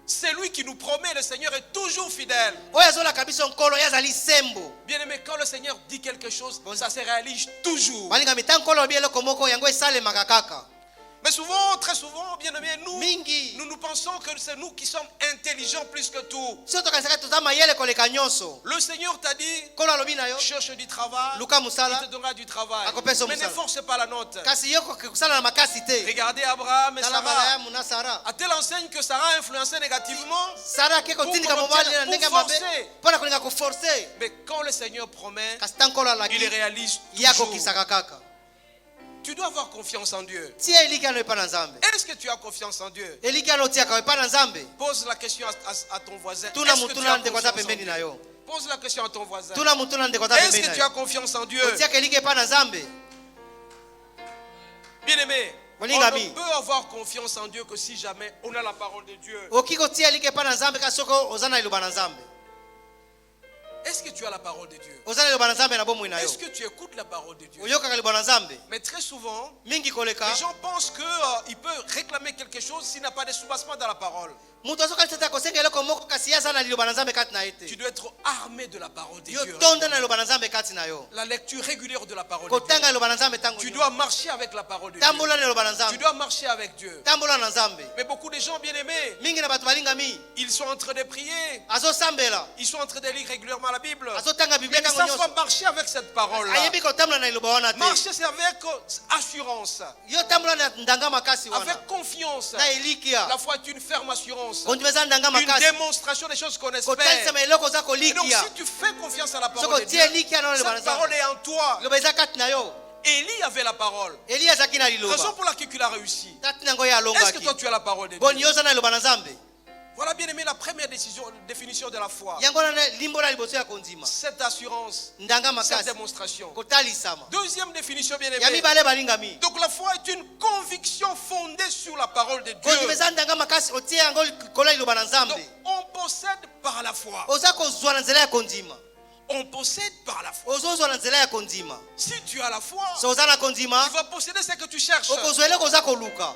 C'est lui qui nous promet, le Seigneur est toujours fidèle. oyo azolaka biso nkolo ye azali sembo Bien-aimé, quand le Seigneur dit quelque chose, ça se réalise toujours. balingami ntango nkolo alobi eloko moko yango esalemaka kaka Mais souvent, très souvent, bien-aimé, mingi nous pensons que c'est nous qui sommes intelligents plus que tout. so tokanisaka toza mayele koleka nyonso Le Seigneur t'a dit, nkolo alobi na yo cherche du travail, luka il mosala te donnera du travail. Akopesa Mais ne mosala. force pas la note. kasi yo koki kosala na makasi te Regardez Abraham et tala Sarah. malayamu na sara A-t-elle enseigne que Sarah a influencé négativement? sara ake kotindika mobali na ndenge ya mabe forcer. mpo na kolinga koforce Mais quand le Seigneur promet, kasi ntango nkolo il les alaki réalise ye toujours. akokisaka kaka Tu dois avoir confiance en Dieu. tia eliki ano epa na nzambe Est-ce que tu as confiance en Dieu? eliki ano otiaka epa na nzambe Pose la question à ton voisin. tuna Est-ce que tu mutuna as ndeko aza confiance en pembeni na Dieu? yo Pose la question à ton voisin. tuna mutuna ndeko aza Est-ce pembeni que na tu as yo confiance en Dieu? otiaka eliki epa na nzambe Bien-aimé, on Molingami. ne peut avoir confiance en Dieu que si jamais on a la parole de Dieu. okoki kotia eliki epa na nzambe kasi soki oza na liloba na nzambe Est-ce que tu as la parole de Dieu? oza na liloba na nzambe na bomoi na yo Est-ce que tu écoutes la parole de Dieu? oyokaka liloba na nzambe Mais très souvent, mingi koleka les gens pensent qu'il peut réclamer quelque chose s'il n'a pas de soubassement dans la parole. moto azokanisa te kosenga eloko moko kasi ye aza na liloba na nzambe kati na ye Tu te dois être armé de la parole de yo Dieu. tonda na liloba na nzambe kati na yo La lecture régulière de la parole de kotanga Dieu. liloba na nzambe ntango Tu nyonso. dois marcher avec la parole de Dieu. tambola na liloba na Tu nzambe dois marcher avec Dieu. tambola na nzambe Mais beaucoup de gens bien-aimés, mingi na bato balingami ils sont en train de prier. azosambela Ils sont en train de lire régulièrement la Bible. azotanga Mais biblia ils ne ntango savent pas nyonso marcher avec cette parole-là. ayebi kotambola na liloba wana te Marcher, c'est avec assurance, yo tambola na ndanga makasi wana avec confiance. na elikia La foi est une ferme assurance, kondima eza ndanga une makasi démonstration des choses qu'on espère. kotalisama eloko oza Et donc, kolikia si tu fais confiance à la soki parole de Dieu, otie elikia na liloba na cette parole nzambe est en toi. liloba eza kati na yo Élie avait la parole. eli azalaki na Raison liloba pour laquelle il a réussi. tati nango ye Est-ce que alongaki toi tu as la parole de boni Dieu? yo oza na liloba na nzambe Voilà bien aimé la première définition de la foi. yango wana limbo na liboso ya kondima Cette assurance, ndanga cette makasi démonstration. kotalisama Deuxième définition bien ya aimé. mibale balingami Donc la foi est une conviction fondée sur la parole de kondima Dieu. eza ndanga makasi otie yango likolo ya liloba na Donc nzambe on possède par la foi. oza kozwa na nzela ya kondima On possède par la foi. ozozwa na nzela ya kondima Si tu as la foi, so oza na kondima tu vas posséder ce que tu cherches. okozwa eloko oza koluka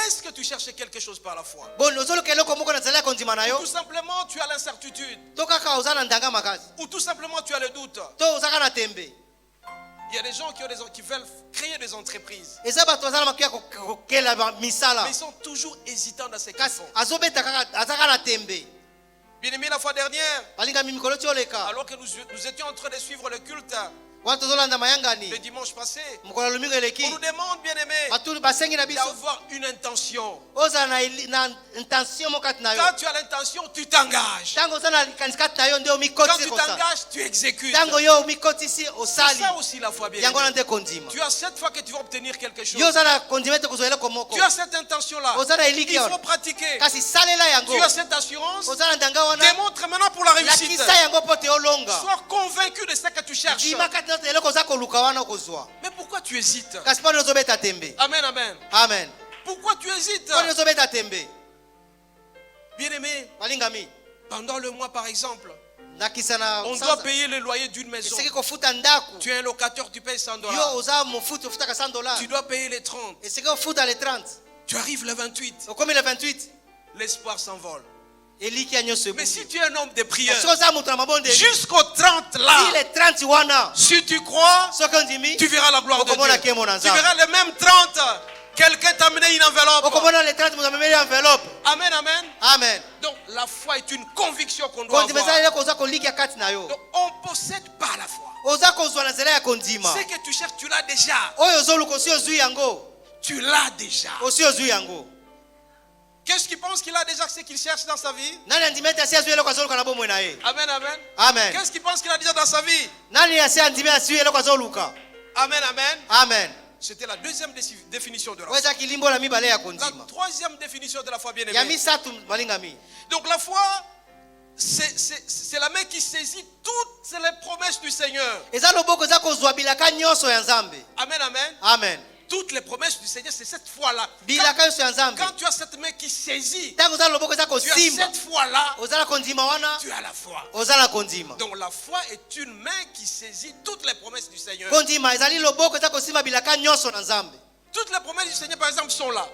Est-ce que tu cherches quelque chose par la foi? boni ozoluka eloko moko na nzela ya kondima na Ou yo tout simplement tu as l'incertitude. to kaka oza na ndanga makasi Ou tout simplement tu as le doute. to ozaka na tembe Il y a des gens qui veulent créer des entreprises. eza bato baza na makia kokela misala Mais ils sont toujours hésitants dans ce qu'ils kasi font. azobeta kaka azaka na tembe Bien aimé, la fois dernière, balingami mikolo ti oleka alors que nous étions en train de suivre le culte wana tozolanda le mayangani dimanche passé, mokolo ya lomingo eleki on nous demande, bien aimé, batuli basengi na biso d'avoir une intention. ozala na intention moko kati na yo Quand tu as l'intention, tu t'engages. ntango oza na likanisi kati na yo nde Quand omikotisi tu kosala t'engages, tu exécutes. ntango yo omikotisi C'est osali ça aussi la foi, bien yango wana aimé. nde kondima Tu as cette fois que tu vas obtenir quelque chose. yo oza na kondima ete kozwa eloko moko Tu as cette intention-là. oza na eliki Il faut wana pratiquer. kasi salela yango Tu as cette assurance. oza na ndanga wana Démontre maintenant pour la réussite. lakisa yango mpo te olonga Sois convaincu de ce que tu cherches. ndima kati na eloko oza koluka wana okozwa Mais pourquoi tu hésites? kasi mponi ozobeta tembe Amen, amen. amen Pourquoi tu hésites? mponi ozobeta tembe Bien-aimé, balingami pendant le mois par exemple, nakisa na on doit sanza payer le loyer d'une maison. esengeli kofuta ndako Tu es un locataire, tu payes 100 yo dollars. oza mofuti ofutaka $100 Tu dois payer les 30. esengeli kofuta le 30 Tu arrives le 28, okomi le 28 l'espoir s'envole. eliki ya nyonso Mais ebungi. si tu es un homme de prière, Soki oza moto na mabonde jusqu'au 30 là, ile 30 wana si tu crois, soki ondimi tu verras la gloire de okomona Dieu. nkembo na Tu Nzambe. verras les mêmes 30. Quelqu'un t'a amené une enveloppe. okomona le 30 moto amemeli enveloppe. Amen, amen. Amen. Donc la foi est une conviction qu'on doit kondima eza avoir. leloko oza koliki ya kati na yo. Donc on possède pas la foi. oza kozwa na nzela ya kondima. Ce que tu cherches, tu l'as déjà. oyo ozoluka osi ozwi yango. Tu l'as déjà. osi ozwi yango. Qu'est-ce qu'il pense qu'il a déjà ce qu'il cherche dans sa vie? Nani andimi ete asi azwi eloko azoluka na bomoi na ye. Amen, amen. Amen. Qu'est-ce qu'il pense qu'il a déjà dans sa vie? Nani asi andimi azwi eloko azoluka. Amen, amen. Amen. C'était la deuxième définition de la foi. oyo eza kilimbo na mibale ya La kondima. troisième définition de la foi, bien ya aimée. misatu balingami. Donc la foi, c'est la main qui saisit toutes les promesses du Seigneur. eza loboko eza kozwa bilaka nyonso ya nzambe. Amen, amen. Amen. Toutes les promesses du Seigneur, c'est cette foi-là. bilaka nyonso ya nzambe. Quand tu as cette main qui saisit, ntango oza loboko eza tu as kosimba cette foi-là, oza na kondima wana tu as la foi. oza na kondima. Donc la foi est une main qui saisit toutes les promesses du Seigneur. kondima ezali loboko eza kosimba bilaka nyonso na nzambe. Toutes les promesses du Seigneur, par exemple, sont là.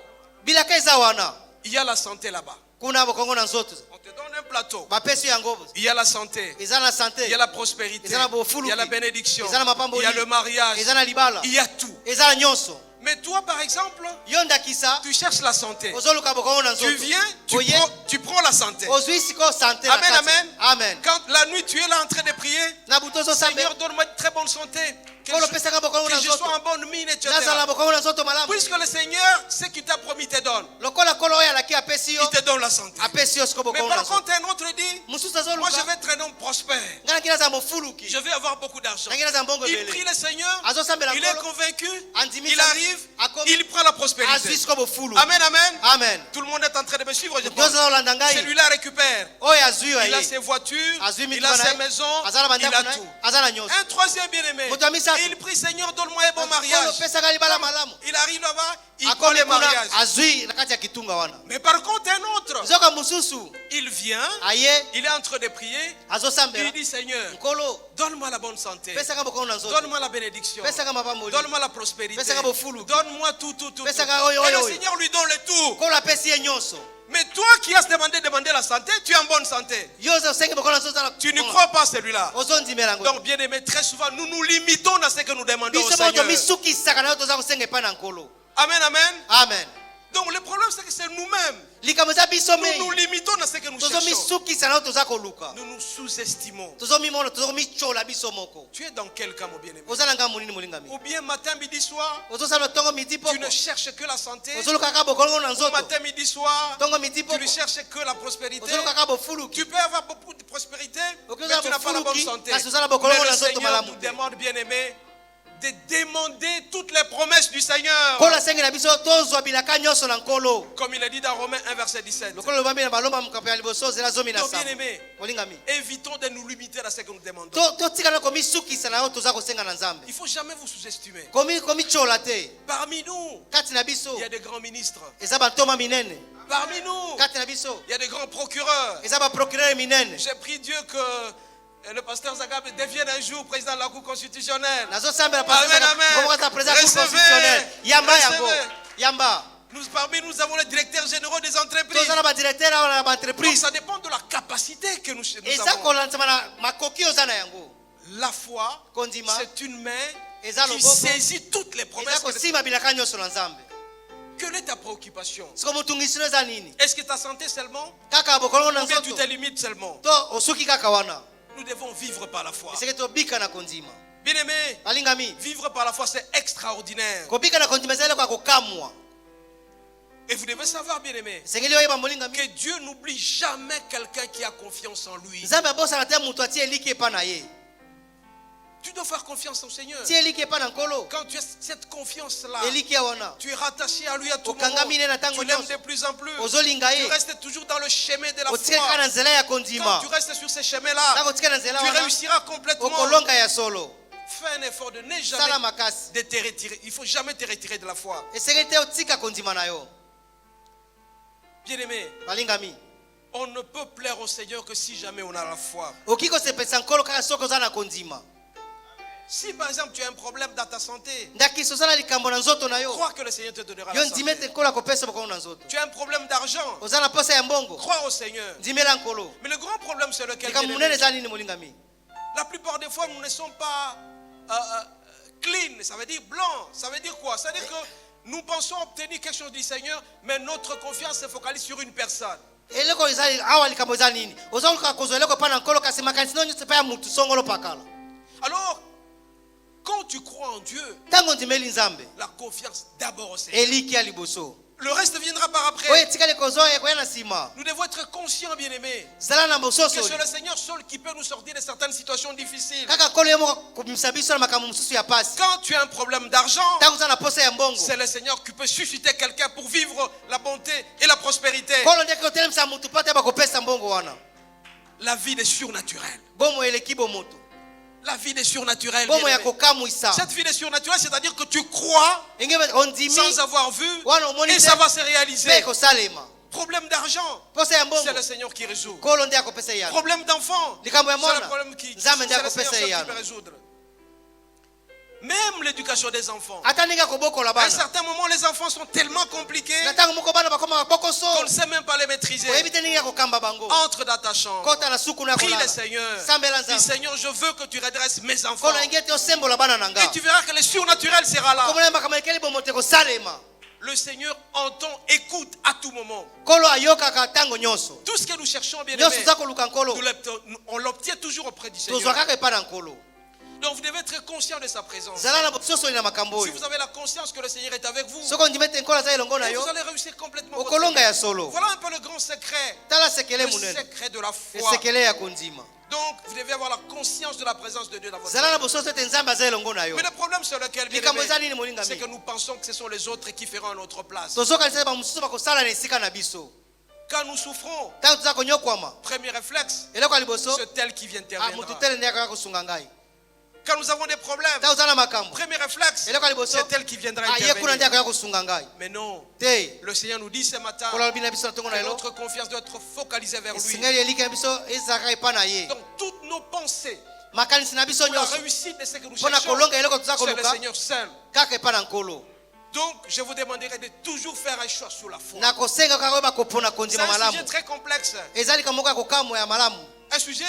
bilaka eza wana Il y a la santé là-bas. kuna bokongo na nzoto On te donne un plateau. bapesi yango. Il y a la santé. eza na sante. Il y a la prospérité. Eza na Il bofuluki. y a la bénédiction. Eza na mapamboli. Il y a le mariage. eza na libala. Il y a tout. eza na nyonso. Mais toi, par exemple, yo ndakisa tu cherches la santé. ozoluka bokongo na Tu nzoto. viens, oye tu prends la santé. ozwi siko sante na Amen, kati. amen. Amen. Quand la nuit, tu es là en train de prier, na buto ozosambe Seigneur, donne-moi une très bonne santé. Que kolo je, pesaka bokongo que na je sois en nzoto. bonne mine, etc. nazala bokongo na nzoto malamu. Puisque le Seigneur, ce qu'il t'a promis, te donne. lokola kolo oyo alaki apesi yo Il te donne la santé. apesi yo siko Mais bokongo na par nzoto. contre, un autre dit, mosusu moi je azoluka vais être un homme prospère. ngai naki nazala mofuluki. Je vais avoir beaucoup d'argent. ngai nazala mbongo Il ebele. prie le Seigneur. azosambela Il est nkolo convaincu. andimisa Il arrive. akomi Il prend la azwi prospérité. siko bofuluki. Amen, amen. Amen. Tout le monde est en train de me suivre, je nyonso pense. azolanda ngai Celui-là récupère. oyo azwi yo Il a ye ses voitures. azwi Il mituka a na ses ye maisons. aza na Il bandako a na ye tout. aza na nyonso. Un troisième bien-aimé. moto ya misatu Il prie, Seigneur, donne-moi un bon mariage. oyo opesaka libala malamu Il arrive là-bas, il prend akomi les kuna mariages. azwi na kati ya kitunga wana. Mais par contre, un autre, nzoka mosusu il vient, aye il est en train de prier. Il azosambela dit, Seigneur, nkolo donne-moi la bonne santé. pesaka bokongo na nzoto. Donne-moi la bénédiction. pesaka mapamboli. Donne-moi la prospérité. Pesaka bofuluki. Donne-moi tout, tout, tout. Pesaka tout. oyo, Et le oyo, oyo. Seigneur lui donne le tout. nkolo apesi ye nyonso. Mais toi qui as demandé la santé, tu es en bonne santé. yo osengi bokongo na nzoto aza na Tu ne bokongo. crois pas celui-là. ozondimela ngo. Donc, bien aimé, très souvent, nous nous limitons à ce que nous demandons au biso moto Seigneur. misukisaka na yo toza kosenga epai na nkolo. Amen, amen. amen. Donc, le problème, c'est que c'est nous-mêmes. likambo eza biso Nous nous mei limitons à ce que nous cherchons. tozomisukisa na yo toza koluka. Nous nous sous-estimons. tozomimona tozomichola biso moko. Tu es dans quel cas, mon bien-aimé? oza na ngai monini molingami. Ou bien matin, midi, soir, ozosala ntongo midi tu ne poko. cherches que la santé. ozolukaka bokongo na Ou nzoto. matin, midi, soir, ntongo midi tu poko. ne cherches que la prospérité. ozolukaka bofuluki. Tu peux avoir beaucoup de prospérité, Ok, mais oza tu n'as pas la bonne bofuluki, santé. kasi ozala bokongo Mais na le nzoto Seigneur malamu nous te. demande, bien-aimé, de demander toutes les promesses du Seigneur. nkolo asengi na biso tozwa bilaka nyonso na nkolo. Comme il est dit dans Romains 1, verset 17. lokolo lobambi na balomba mokapi ya liboso zela zomi na Donc, saba. bien-aimé, molingami. évitons de nous limiter à ce que nous demandons. totikana komisukisa na yo toza kosenga na nzambe. Il ne faut jamais vous sous-estimer. komichola te. Parmi nous, kati na biso il y a des grands ministres. eza bantoma minene. Parmi nous, kati na biso il y a des grands procureurs. eza baprocureur minene. J'ai prié Dieu que le pasteur Zagabe devienne un jour président de la Cour constitutionnelle. nazosambela Amen, amen. président cour Recevez. constitutionnelle. yamba yango Recevez. yamba. Parmi nous avons les directeurs généraux des entreprises. toza na badirecteur awa na Donc baentreprise. ça dépend de la capacité que nous eza avons. kolanzama na makoki oza na yango. La foi, kondima c'est une main eza qui loboko saisit toutes les eza promesses. kosima bilaka nyonso na nzambe. Quelle est ta préoccupation? siko motungisino eza nini? Est-ce que ta santé seulement? kaka bokongo na Ou bien tu nzoto te limites seulement? to osuki kaka wana. Nous devons vivre par la foi. eseke tobika na kondima. Bien-aimé, balingami vivre par la foi, c'est extraordinaire. kobika na kondima eza eloko ya kokamwa. Et vous devez savoir, bien-aimé, esengeli oyeba molingami que Dieu n'oublie jamais quelqu'un qui a confiance en lui. nzambe abosana te moto atie eliki epa na ye. Tu dois faire confiance au Seigneur. tie eliki epa na nkolo. Quand tu as cette confiance-là, eliki ya wana tu es rattaché à lui à tout okangami ne na moment. ntango Tu l'aimes nyonso. de plus en plus. ozolinga Tu ye restes toujours dans le chemin de la otikaka foi. na nzela ya Quand kondima. tu restes sur ce chemin-là, ntango otika na nzela tu wana réussiras complètement. okolonga ya solo. Fais un effort de ne sala jamais makasi de te retirer. Il ne faut jamais te retirer de la foi. esengeli te otika kondima na yo. Bien-aimé, balingami on ne peut plaire au Seigneur que si jamais on a la foi. okoki kosepesa nkolo kaka soki oza na kondima. Si par exemple tu as un problème dans ta santé, ndakisi ozala likambo na nzoto na yo crois que le Seigneur te donnera yo la ndime ete santé. nkolo akopesa bokono na nzoto. Tu as un problème d'argent, Ozala na posa ya mbongo crois au Seigneur. ndimela nkolo. Mais le grand problème c'est lequel? likambo bien-aimé? munene eza nini molingami? La plupart des fois nous ne sommes pas clean, ça veut dire blanc. Ça veut dire quoi? Ça veut dire que nous pensons obtenir quelque chose du Seigneur, mais notre confiance se focalise sur une personne. eleko ezali awa likambo eza nini? ozoluka kozwa eloko epai na nkolo kasi makanisi no nyonso epai ya mutu songolo pakala. Alors, quand tu crois en Dieu, ntango ndimeli nzambe la confiance d'abord au Seigneur. eliki ya liboso Le reste viendra par oyo après. etikali kozwa ekoya na nsima. Nous devons être conscients, bien-aimés, zala na que bososoli c'est le Seigneur seul qui peut nous sortir de certaines situations difficiles. kaka nkolo ye moko akobimisa biso na makambo mosusu ya pasi. Quand tu as un problème d'argent, ntango oza na posa ya mbongo c'est le Seigneur qui peut susciter quelqu'un pour vivre la bonté et la prospérité. nkolo ndeki kotelemisa mutu mpo te bakopesa mbongo wana. La vie des surnaturels. bomo eleki bomoto La vie des surnaturels. bomo ya bien-aimés. kokamwisa Cette vie des surnaturels, c'est-à-dire que tu crois engebe ondimi sans avoir vu wana omoni et te ça va se mpe réaliser. ekosalema. Problème d'argent, posa ya c'est mbongo le Seigneur qui résout. nkolo nde akopesa yana. Problème d'enfant, likambo ya c'est le mwana problème qui nzambe nde c'est le Seigneur akopesa seul qui yana. peut résoudre. Même l'éducation des enfants. ata ndenge akobokola À un bana certain moment, les enfants sont tellement compliqués na ntango moko bana bakoma babokoso qu'on ne sait même pas les maîtriser. oyebi te ndenge ya kokamba bango. Entre dans ta chambre. kota na suku na Prie le kolala Seigneur. sambela Dis nzambe Seigneur, je veux que tu redresses mes enfants. nkolo ingi ete osembola bana na nga Et tu verras que le surnaturel sera là. komona makambo ekeli bomo te kosalema. Le Seigneur entend, écoute à tout moment. nkolo ayokaka ntango nyonso Tout ce que nous cherchons, bien nyonso aimés, oza koluka nkolo on l'obtient toujours auprès du tozwa Seigneur. kaka epai na nkolo. Donc vous devez être conscient de sa présence. zala na bososoli na makambo Si oyo vous avez la conscience que le Seigneur est avec vous, soki ondima ete nkolo aza elongo na et yo vous allez réussir complètement votre okolonga vie. ya solo. Voilà un peu le grand secret. tala sekele Le munene secret de la foi. esekele ya kondima. Donc vous devez avoir la conscience de la présence de Dieu dans votre zala vie. na bososo ete nzambe aza elongo na yo. Mais le problème sur lequel, bien likambo eza aimé, nini molingami? c'est que nous pensons que ce sont les autres qui feront à notre place. tozokanisa bamosusu bakosala na esika na biso. Quand nous souffrons, ntango toza konyokwama premier réflexe, eloko ya liboso c'est tel qui vient mutu intervenir. tele nde akaka kosunga ngai. Quand nous avons des problèmes, ntango oza na makambo premier réflexe, eloko ya liboso c'est tel qui viendra aye kuna nde intervenir. akaka kosunga ngai Mais non, te. le Seigneur nous dit ce matin nkolo alobi na biso na ntongo na que elo notre confiance doit être focalisée vers lui. esengeli eliki na biso ezalaka epai na ye. Donc toutes nos pensées makanisi na biso pour la nyonso réussite de ce que nous mpo na cherchons, kolonga eloko toza c'est le koluka Seigneur seul. kaka epai na nkolo. Donc je vous demanderai de toujours faire un choix sur la foi. na kosenga kaka oyeba kopona C'est kondima un malamu. sujet très complexe, eza likambo moko ya kokamwa ya malamu. un sujet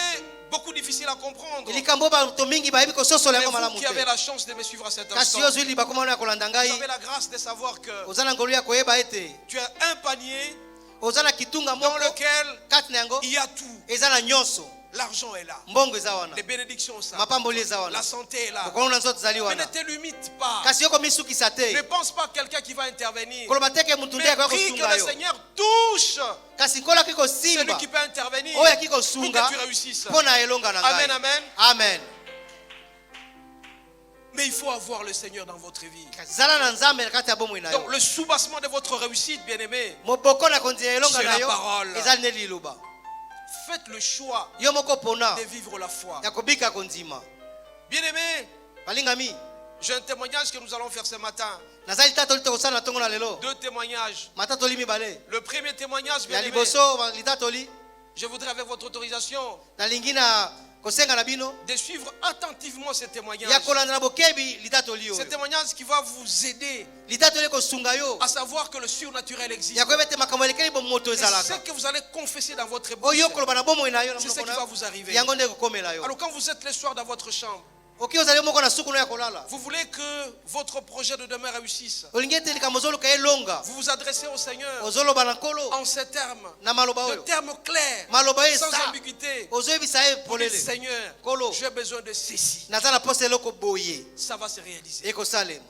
beaucoup difficile à comprendre. likambo bato mingi bayebi kososola Mais yango vous malamu qui avez te. la chance de me suivre à cet kasi instant, yo ozwi liba komona ya kolanda vous ngai avez la grâce de savoir que oza na ngolu ya koyeba ete tu as un panier oza na kitunga dans moko lequel kati na yango il y a tout. eza na nyonso. L'argent est là, mbongo eza wana les bénédictions sont là, mapamboli eza la wana santé est là. bokono na nzoto ezali Mais ne wana te limite pas. kasi yo komisukisa Ne te pense pas à quelqu'un qui va intervenir. koloba teke mutu nde Mais akoya prie que kosunga le yo Seigneur touche kasi nkolo aki celui kosimba qui peut intervenir oyo aki pour kosunga que tu réussisses. mpo na elonga na Amen, ngai. amen. amen. Mais il faut avoir le Seigneur dans votre vie. kasi zala na nzambe na kati ya bomoi na Donc yo le soubassement de votre réussite, bien-aimé, moboko na kondima elonga c'est na la yo parole. ezali nde liloba. faites le choix yo moko pona de vivre la foi. ya kobika kondima. Bien-aimé, balingami j'ai un témoignage que nous allons faire ce matin. nazali litatoli tokosala na ntongo na lelo. Deux témoignages. matatoli mibale Le premier témoignage, ya bien-aimé, liboso litatoli je voudrais avec votre autorisation nalingi na kosenga na bino de suivre attentivement ce témoignage. ya kolanda na bokebi litatoli Ce oyo. témoignage qui va vous aider litatoli kosunga yo à savoir que le surnaturel existe. ya koyeba ete makambo elekeli bomoto Et ce ezalaka que vous allez confesser dans votre bouche, oyo koloba na bomoi na yo na c'est ce monoko qui na va yo vous arriver. yango nde kokomela yo. Alors quand vous êtes le soir dans votre chambre, oki ozali moko na suku no ya kolala vous voulez que votre projet de demain réussisse. olingi ete likambo ozoluka elonga Vous vous adressez au Seigneur ozoloba na nkolo en ces termes, na maloba de oyo termes clairs, maloba oyo sans esa ambiguïté. ozoyebisa ye Vous dites, polele Seigneur, Kolo. j'ai besoin de ceci. naza na posa eloko boye Ça va se réaliser. ekosalema.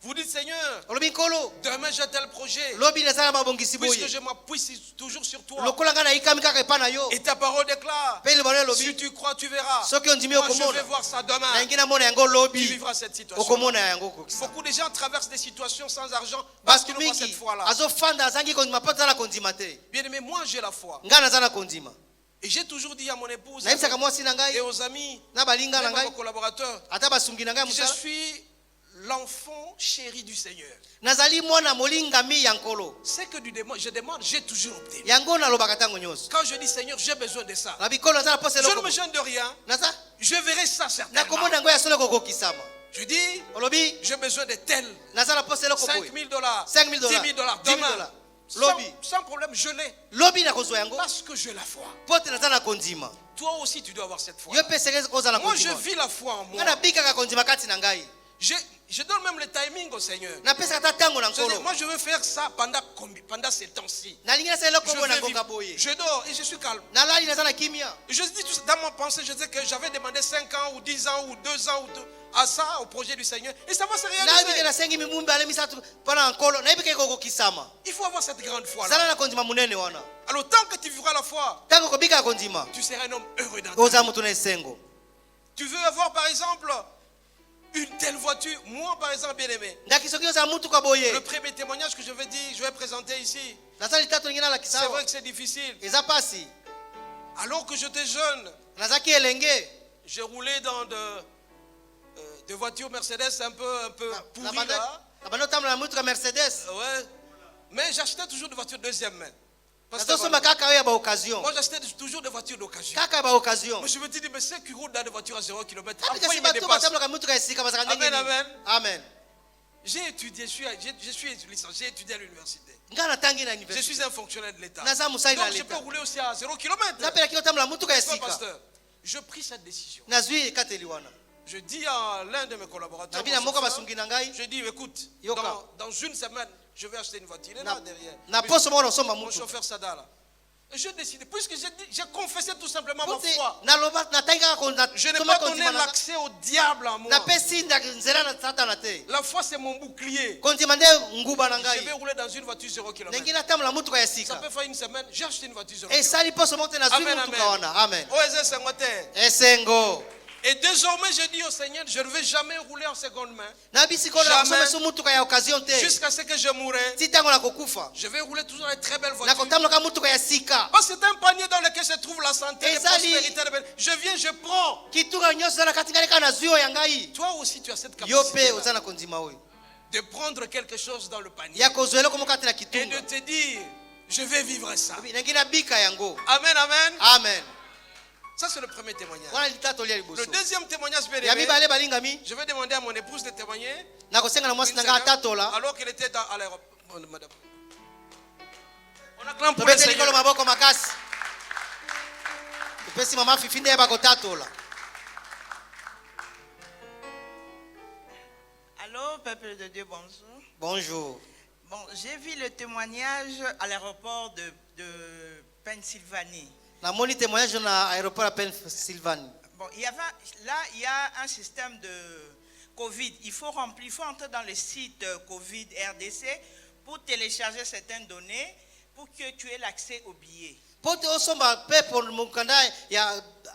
Vous dites, Seigneur, olobi nkolo demain j'ai tel projet. lobi naza na mabongisi Puisque boye je m'appuie toujours sur toi. lokola ngai nayikami kaka epai na yo Et ta parole déclare, mpe libono si elobi tu crois, tu verras. soki ondimi Moi, je vais okomona voir ça demain. nalingi namona yango Tu lobi vivras cette situation. okomona yango okokisa. Beaucoup de gens traversent des situations sans argent parce qu'ils bato n'ont pas cette mingi foi-là. azofanda azangi kondima mpo aza na kondima te. Bien aimé, moi j'ai la foi. ngai naza na kondima Et j'ai toujours dit à mon épouse nayebisaka mwasi na et ngai aux amis, na balinga na même à ngai vos collaborateurs, ata basungi na ngai que je mosala suis l'enfant chéri du Seigneur. nazali mwana molingami ya nkolo C'est que je demande, j'ai toujours obtenu. yango nalobaka ntango nyonso Quand je dis Seigneur, j'ai besoin de ça. na bikolo naza na posa Je ne eloko me gêne de rien. naza Je verrai ça certainement. nakomona yango ya solo kokokisama Je dis, olobi j'ai besoin de tel. naza na posa eloko 5 boye 000 dollars, 5 000 10 000 dollars, 10 000 demain. dollars. Lobby. Sans problème, je l'ai. lobi nakozwa yango Parce que j'ai la foi. po te naza na kondima Toi aussi, tu dois avoir cette foi. yo mpe sekezi koza na Moi, je kondima vis la foi en nga moi. nabikaka kondima kati na ngai Je donne même le timing au Seigneur. napesaka ata ntango na Je dis, nkolo moi, je veux faire ça pendant ces temps-ci. nalingi nasala eloko Je, oyo na vais ngonga vivre. boye Je dors et je suis calme. nalali naza na kimia Je dis tout ça dans ma pensée, je dis que j'avais demandé 5 ans ou 10 ans ou 2 ans à ça, au projet du Seigneur. Et ça va se nayebike réaliser. nasengi mimumbi ale misatu mpona na nkolo nayebike ekokokisama Il faut avoir cette grande foi zala là. na kondima munene wana Alors, tant que tu vivras la foi, ntango kobikaka kondima tu seras un homme heureux dans ta vie. oza motu na esengo Tu veux avoir, par exemple, une telle voiture. Moi, par exemple, bien aimé. ndaki soki ozala mutuka boye Le premier témoignage que je vais présenter ici, naza litatu lingi nalakisa c'est awa vrai que c'est difficile. eza pasi Alors que j'étais jeune, nazaki elenge j'ai roulé dans des voitures Mercedes un peu pourries là. na bando otambola na mutuka mercedes Ouais. Mais j'achetais toujours des voitures deuxième main. Parce que nazosomba kaka oyo ya baoccasion moi j'achetais toujours des voitures d'occasion. kaka ya baoccasion Moi je me dis, mais ceux qui roulent dans des voitures à 0 km, tapi après kasi ils me bato dépassent. batambolaka mutuka esika bazaka ndenge Amen, nini amen. amen J'ai étudié, je suis licencié, j'ai étudié à l'université. nga natangi na Je université suis un fonctionnaire de l'État. naza mosali na Donc je peux leta rouler aussi à 0 km. napelaki otambola mutuka N'est-ce pas, esika pasteur? Je pris cette décision. nazwi ekateli wana Je dis à l'un de mes collaborateurs, nabi na mon moko chauffeur, basungi na ngai je dis, écoute, Yoka. dans une semaine, je vais acheter une voiture. Il est là derrière. na poso moko nasomba Mon mutu chauffeur Sada là. Et je décide, puisque j'ai confessé tout simplement ma pote foi. naloba natangi kaka Je n'ai kotoma pas donné kondima na l'accès au diable en moi. napesi nzela na satana te La foi, c'est mon bouclier. kondima nde nguba na Je ngai vais rouler dans une voiture 0 km. ndenge natambola mutuka ya Ça sika peut faire une semaine, j'ai acheté une voiture 0 km. esali poso moko te nazwi Amen, mutuka amen. wana amen Oh, Ezé Sengote. esengo Et désormais, je dis au Seigneur, je ne vais jamais rouler en seconde main. nabi sikoyo Jamais. nakosomeso mutuka ya occasion te Jusqu'à ce que je mourrai, ti ntango nakokufa je vais rouler toujours avec très belles voitures. nakotambolaka mutuka ya sika Parce que c'est un panier dans lequel se trouve la santé, la Ezali. prospérité. Je viens, je prends. kituka nyonso eza na kati ngai kaka nazwi oyo ya ngai Toi aussi, tu as cette yo mpe capacité oza na kondima oyo de prendre quelque chose dans le panier ya kozwa eloko moko kati na et de kitunga te dire, je vais vivre ça. ndenge nabika yango Amen, amen. amen Ça, c'est le premier témoignage. wana litatu lia Le liboso deuxième témoignage, bien ya aimé, mibale balingami je vais demander à mon épouse de témoigner. nakosenga na mwasi Une na ngai seconde, atatola alors qu'elle était à l'aéroport. Bon, madame. On acclame pour le tobete likolo Seigneur. maboko makasi topesi mama fifi nde yeba kotatola Allô, peuple de Dieu, bonjour. bonjour Bon, j'ai vu le témoignage à l'aéroport de Pennsylvanie. namoni témoignage na aéroport ya Pennsylvanie. Bon, il y a un système de Covid. Il faut entrer dans le site Covid RDC pour télécharger certaines données pour que tu aies l'accès aux billets. pote osomba mpe po mokanda ya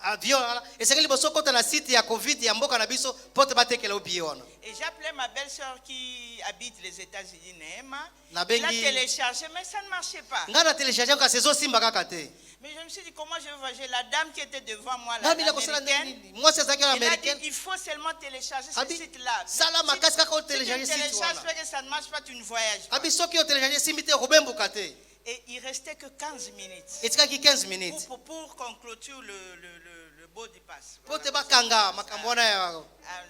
avion wana esengeli liboso kota na site ya covid ya mboka na biso pote batekela obie wana Et j'ai appelé ma belle-sœur qui habite les États-Unis, Neema. Na Elle a bengi- téléchargé, mais ça ne marchait pas. ngai na télécharge kasi ezosimba kaka te Mais je me suis dit, comment je vais voyager? La dame qui était devant moi, nabila kosala l'américaine, nini mwasi azalaki na elle a dit, américaine il faut seulement télécharger ce Abi, site-là. sala Si- makasi kaka si tu otélécharge site télécharges, wana fait que ça ne marche pas, tu ne voyages pas. abi soki otélécharge esimbi te ekobembuka te Et il restait que 15 minutes etikaki 15 minutes pour qu'on clôture le body pass. pote bakanga makambo wana ya Ah,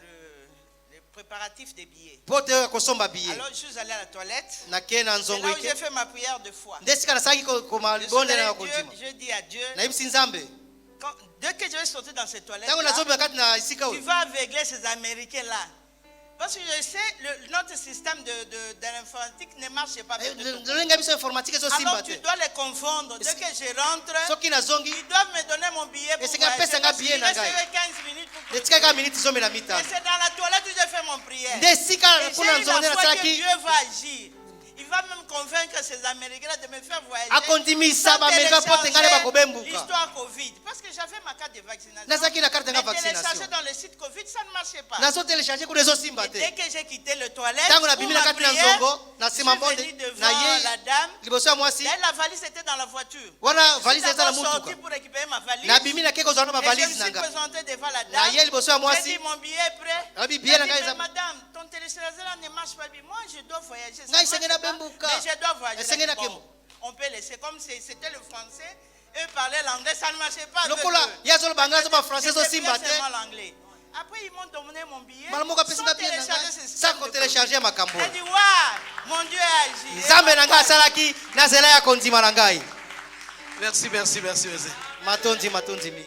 le préparatif des billets. pote oyo ya kosomba biye Alors je suis allé à la toilette. nakee na C'est nzongo là où j'ai eke fait ma prière de foi. nde esika nasalaki koma Je suis bonde allé na à Dieu, kondima je dis à Dieu, nayebisi nzambe dès que je vais sortir dans cette toilette, ntango nazobima kati na esika tu oyo vas aveugler ces Américains-là. Parce que je sais, notre système de l'informatique ne marche pas bien. lolenge biso informatique ezosimba Alors tu te dois les confondre. Dès que je rentre, soki nazongi ils doivent me donner mon billet pour Esika voyager. pesa nga Parce billet qu'il na ngai. resterait 15 minutes pour que etikaka miniti zomi na Et mitano c'est dans la toilette où j'ai fait mon prière. nde esika Et mpona j'ai eu nzongo nde la foi que nasalaki Dieu va agir. Il va même convaincre ces Américains de me faire voyager. akondimisa sans baamericain mpo te ngai nde télécharger bakobembuka l'histoire Covid. parce que j'avais ma carte de vaccination. Nazaki na carte de Mais vaccination. télécharger dans le site Covid, ça ne marchait pas. nazo télécharger ku rezo simba Et te dès que j'ai quitté le toilette, tango na pour bimina ma kati na prière, nzongo na je sima suis mbonde venu devant na la ye dame. liboso ya mwasi D'ailleurs, la valise était dans la voiture. wana valise Je suis eza na d'abord sorti mutuka pour récupérer ma valise. na bimina ke kozwa na Et je me valise suis nanga présenté devant la na dame. ye liboso ya J'ai mwasi dit, mon billet est prêt. abi Elle billet dit, nanga mais eza madame, ton téléchargeur ne marche pas bien. Moi, je dois voyager. Ça Ngai marche esengeli pas, abembuka. mais je dois voyager. Esengeli Bon, akemo. on peut laisser. Comme c'était le français, eux parlaient l'anglais, ça ne marchait pas. avec lokola eux. ye azoloba ngai azoba français J'étais ezosimba bien te seulement l'anglais. Après, ils m'ont donné mon billet. mbala moko apesi nga Sans billet na télécharger ngai ce sa système de kotelecharge Covid. makambo Elle dit, waouh, mon Dieu a agi. nzambe na ngai asalaki na nzela ya kondima na ngai Merci, merci, merci, merci. matondi mingi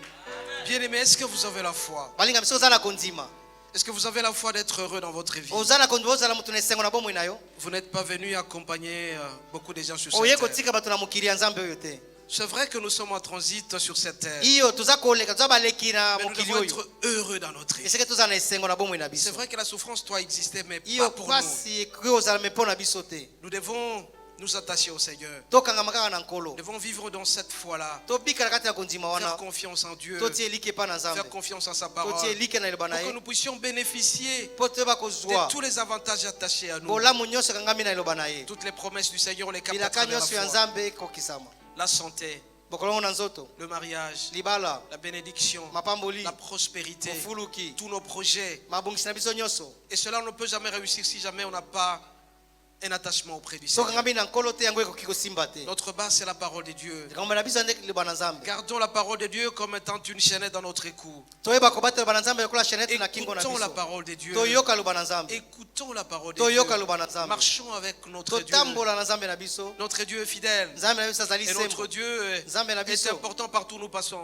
Bien-aimés, est-ce que vous avez la foi? balinga biso oza na kondima Est-ce que vous avez la foi d'être heureux dans votre vie? oza na kondima ozala moto na esengo na bomoi na yo Vous n'êtes pas venu accompagner beaucoup de gens sur oye cette terre. kotika bato na mokili ya nzambe oyo te C'est vrai que nous sommes en transit sur cette terre. iyo toza koleka toza baleki na Mais nous mokili devons oyo être heureux dans notre vie. eseke toza na esengo na bomoi na C'est biso vrai que la souffrance doit exister, mais iyo pas pour nous. pasi ekoki ozala me mpo na biso te Nous devons nous attacher au Seigneur. tokangama kaka na nkolo Nous devons vivre dans cette foi-là. tobika na kati ya kondima Faire wana confiance en Dieu. totie elike epa na Faire nzambe confiance en sa parole. totie elike na eloba na Pour que ye nous puissions bénéficier mpo toyeba de kozwa tous les avantages attachés à nous. bolamu nyonso ekangami na eloba na ye Toutes les promesses du Seigneur, on les capte à bilaka travers nyonso ya la foi. nzambe ekokisama La santé, bokolongo na nzoto le mariage, libala la bénédiction, mapamboli la prospérité, mofuluki tous nos projets. mabongisi na biso nyonso Et cela ne peut jamais réussir si jamais on n'a pas un attachement auprès du Seigneur. tokangami na nkolo te yango ekoki kosimba te Notre base, c'est la parole de Dieu. likambo na biso nde liloba na nzambe Gardons la parole de Dieu comme étant une chaînette dans notre écou. toyeba kobatela liloba na nzambe lokola chenete na kingo na Écoutons la biso parole de Dieu. toyoka liloba na nzambe Écoutons la parole de toyoka Dieu. liloba na nzambe Marchons avec notre Dieu. totambola na nzambe na biso Notre Dieu est fidèle. nzambe na biso azali Et notre sembo Dieu nzambe na est biso important partout où nous passons.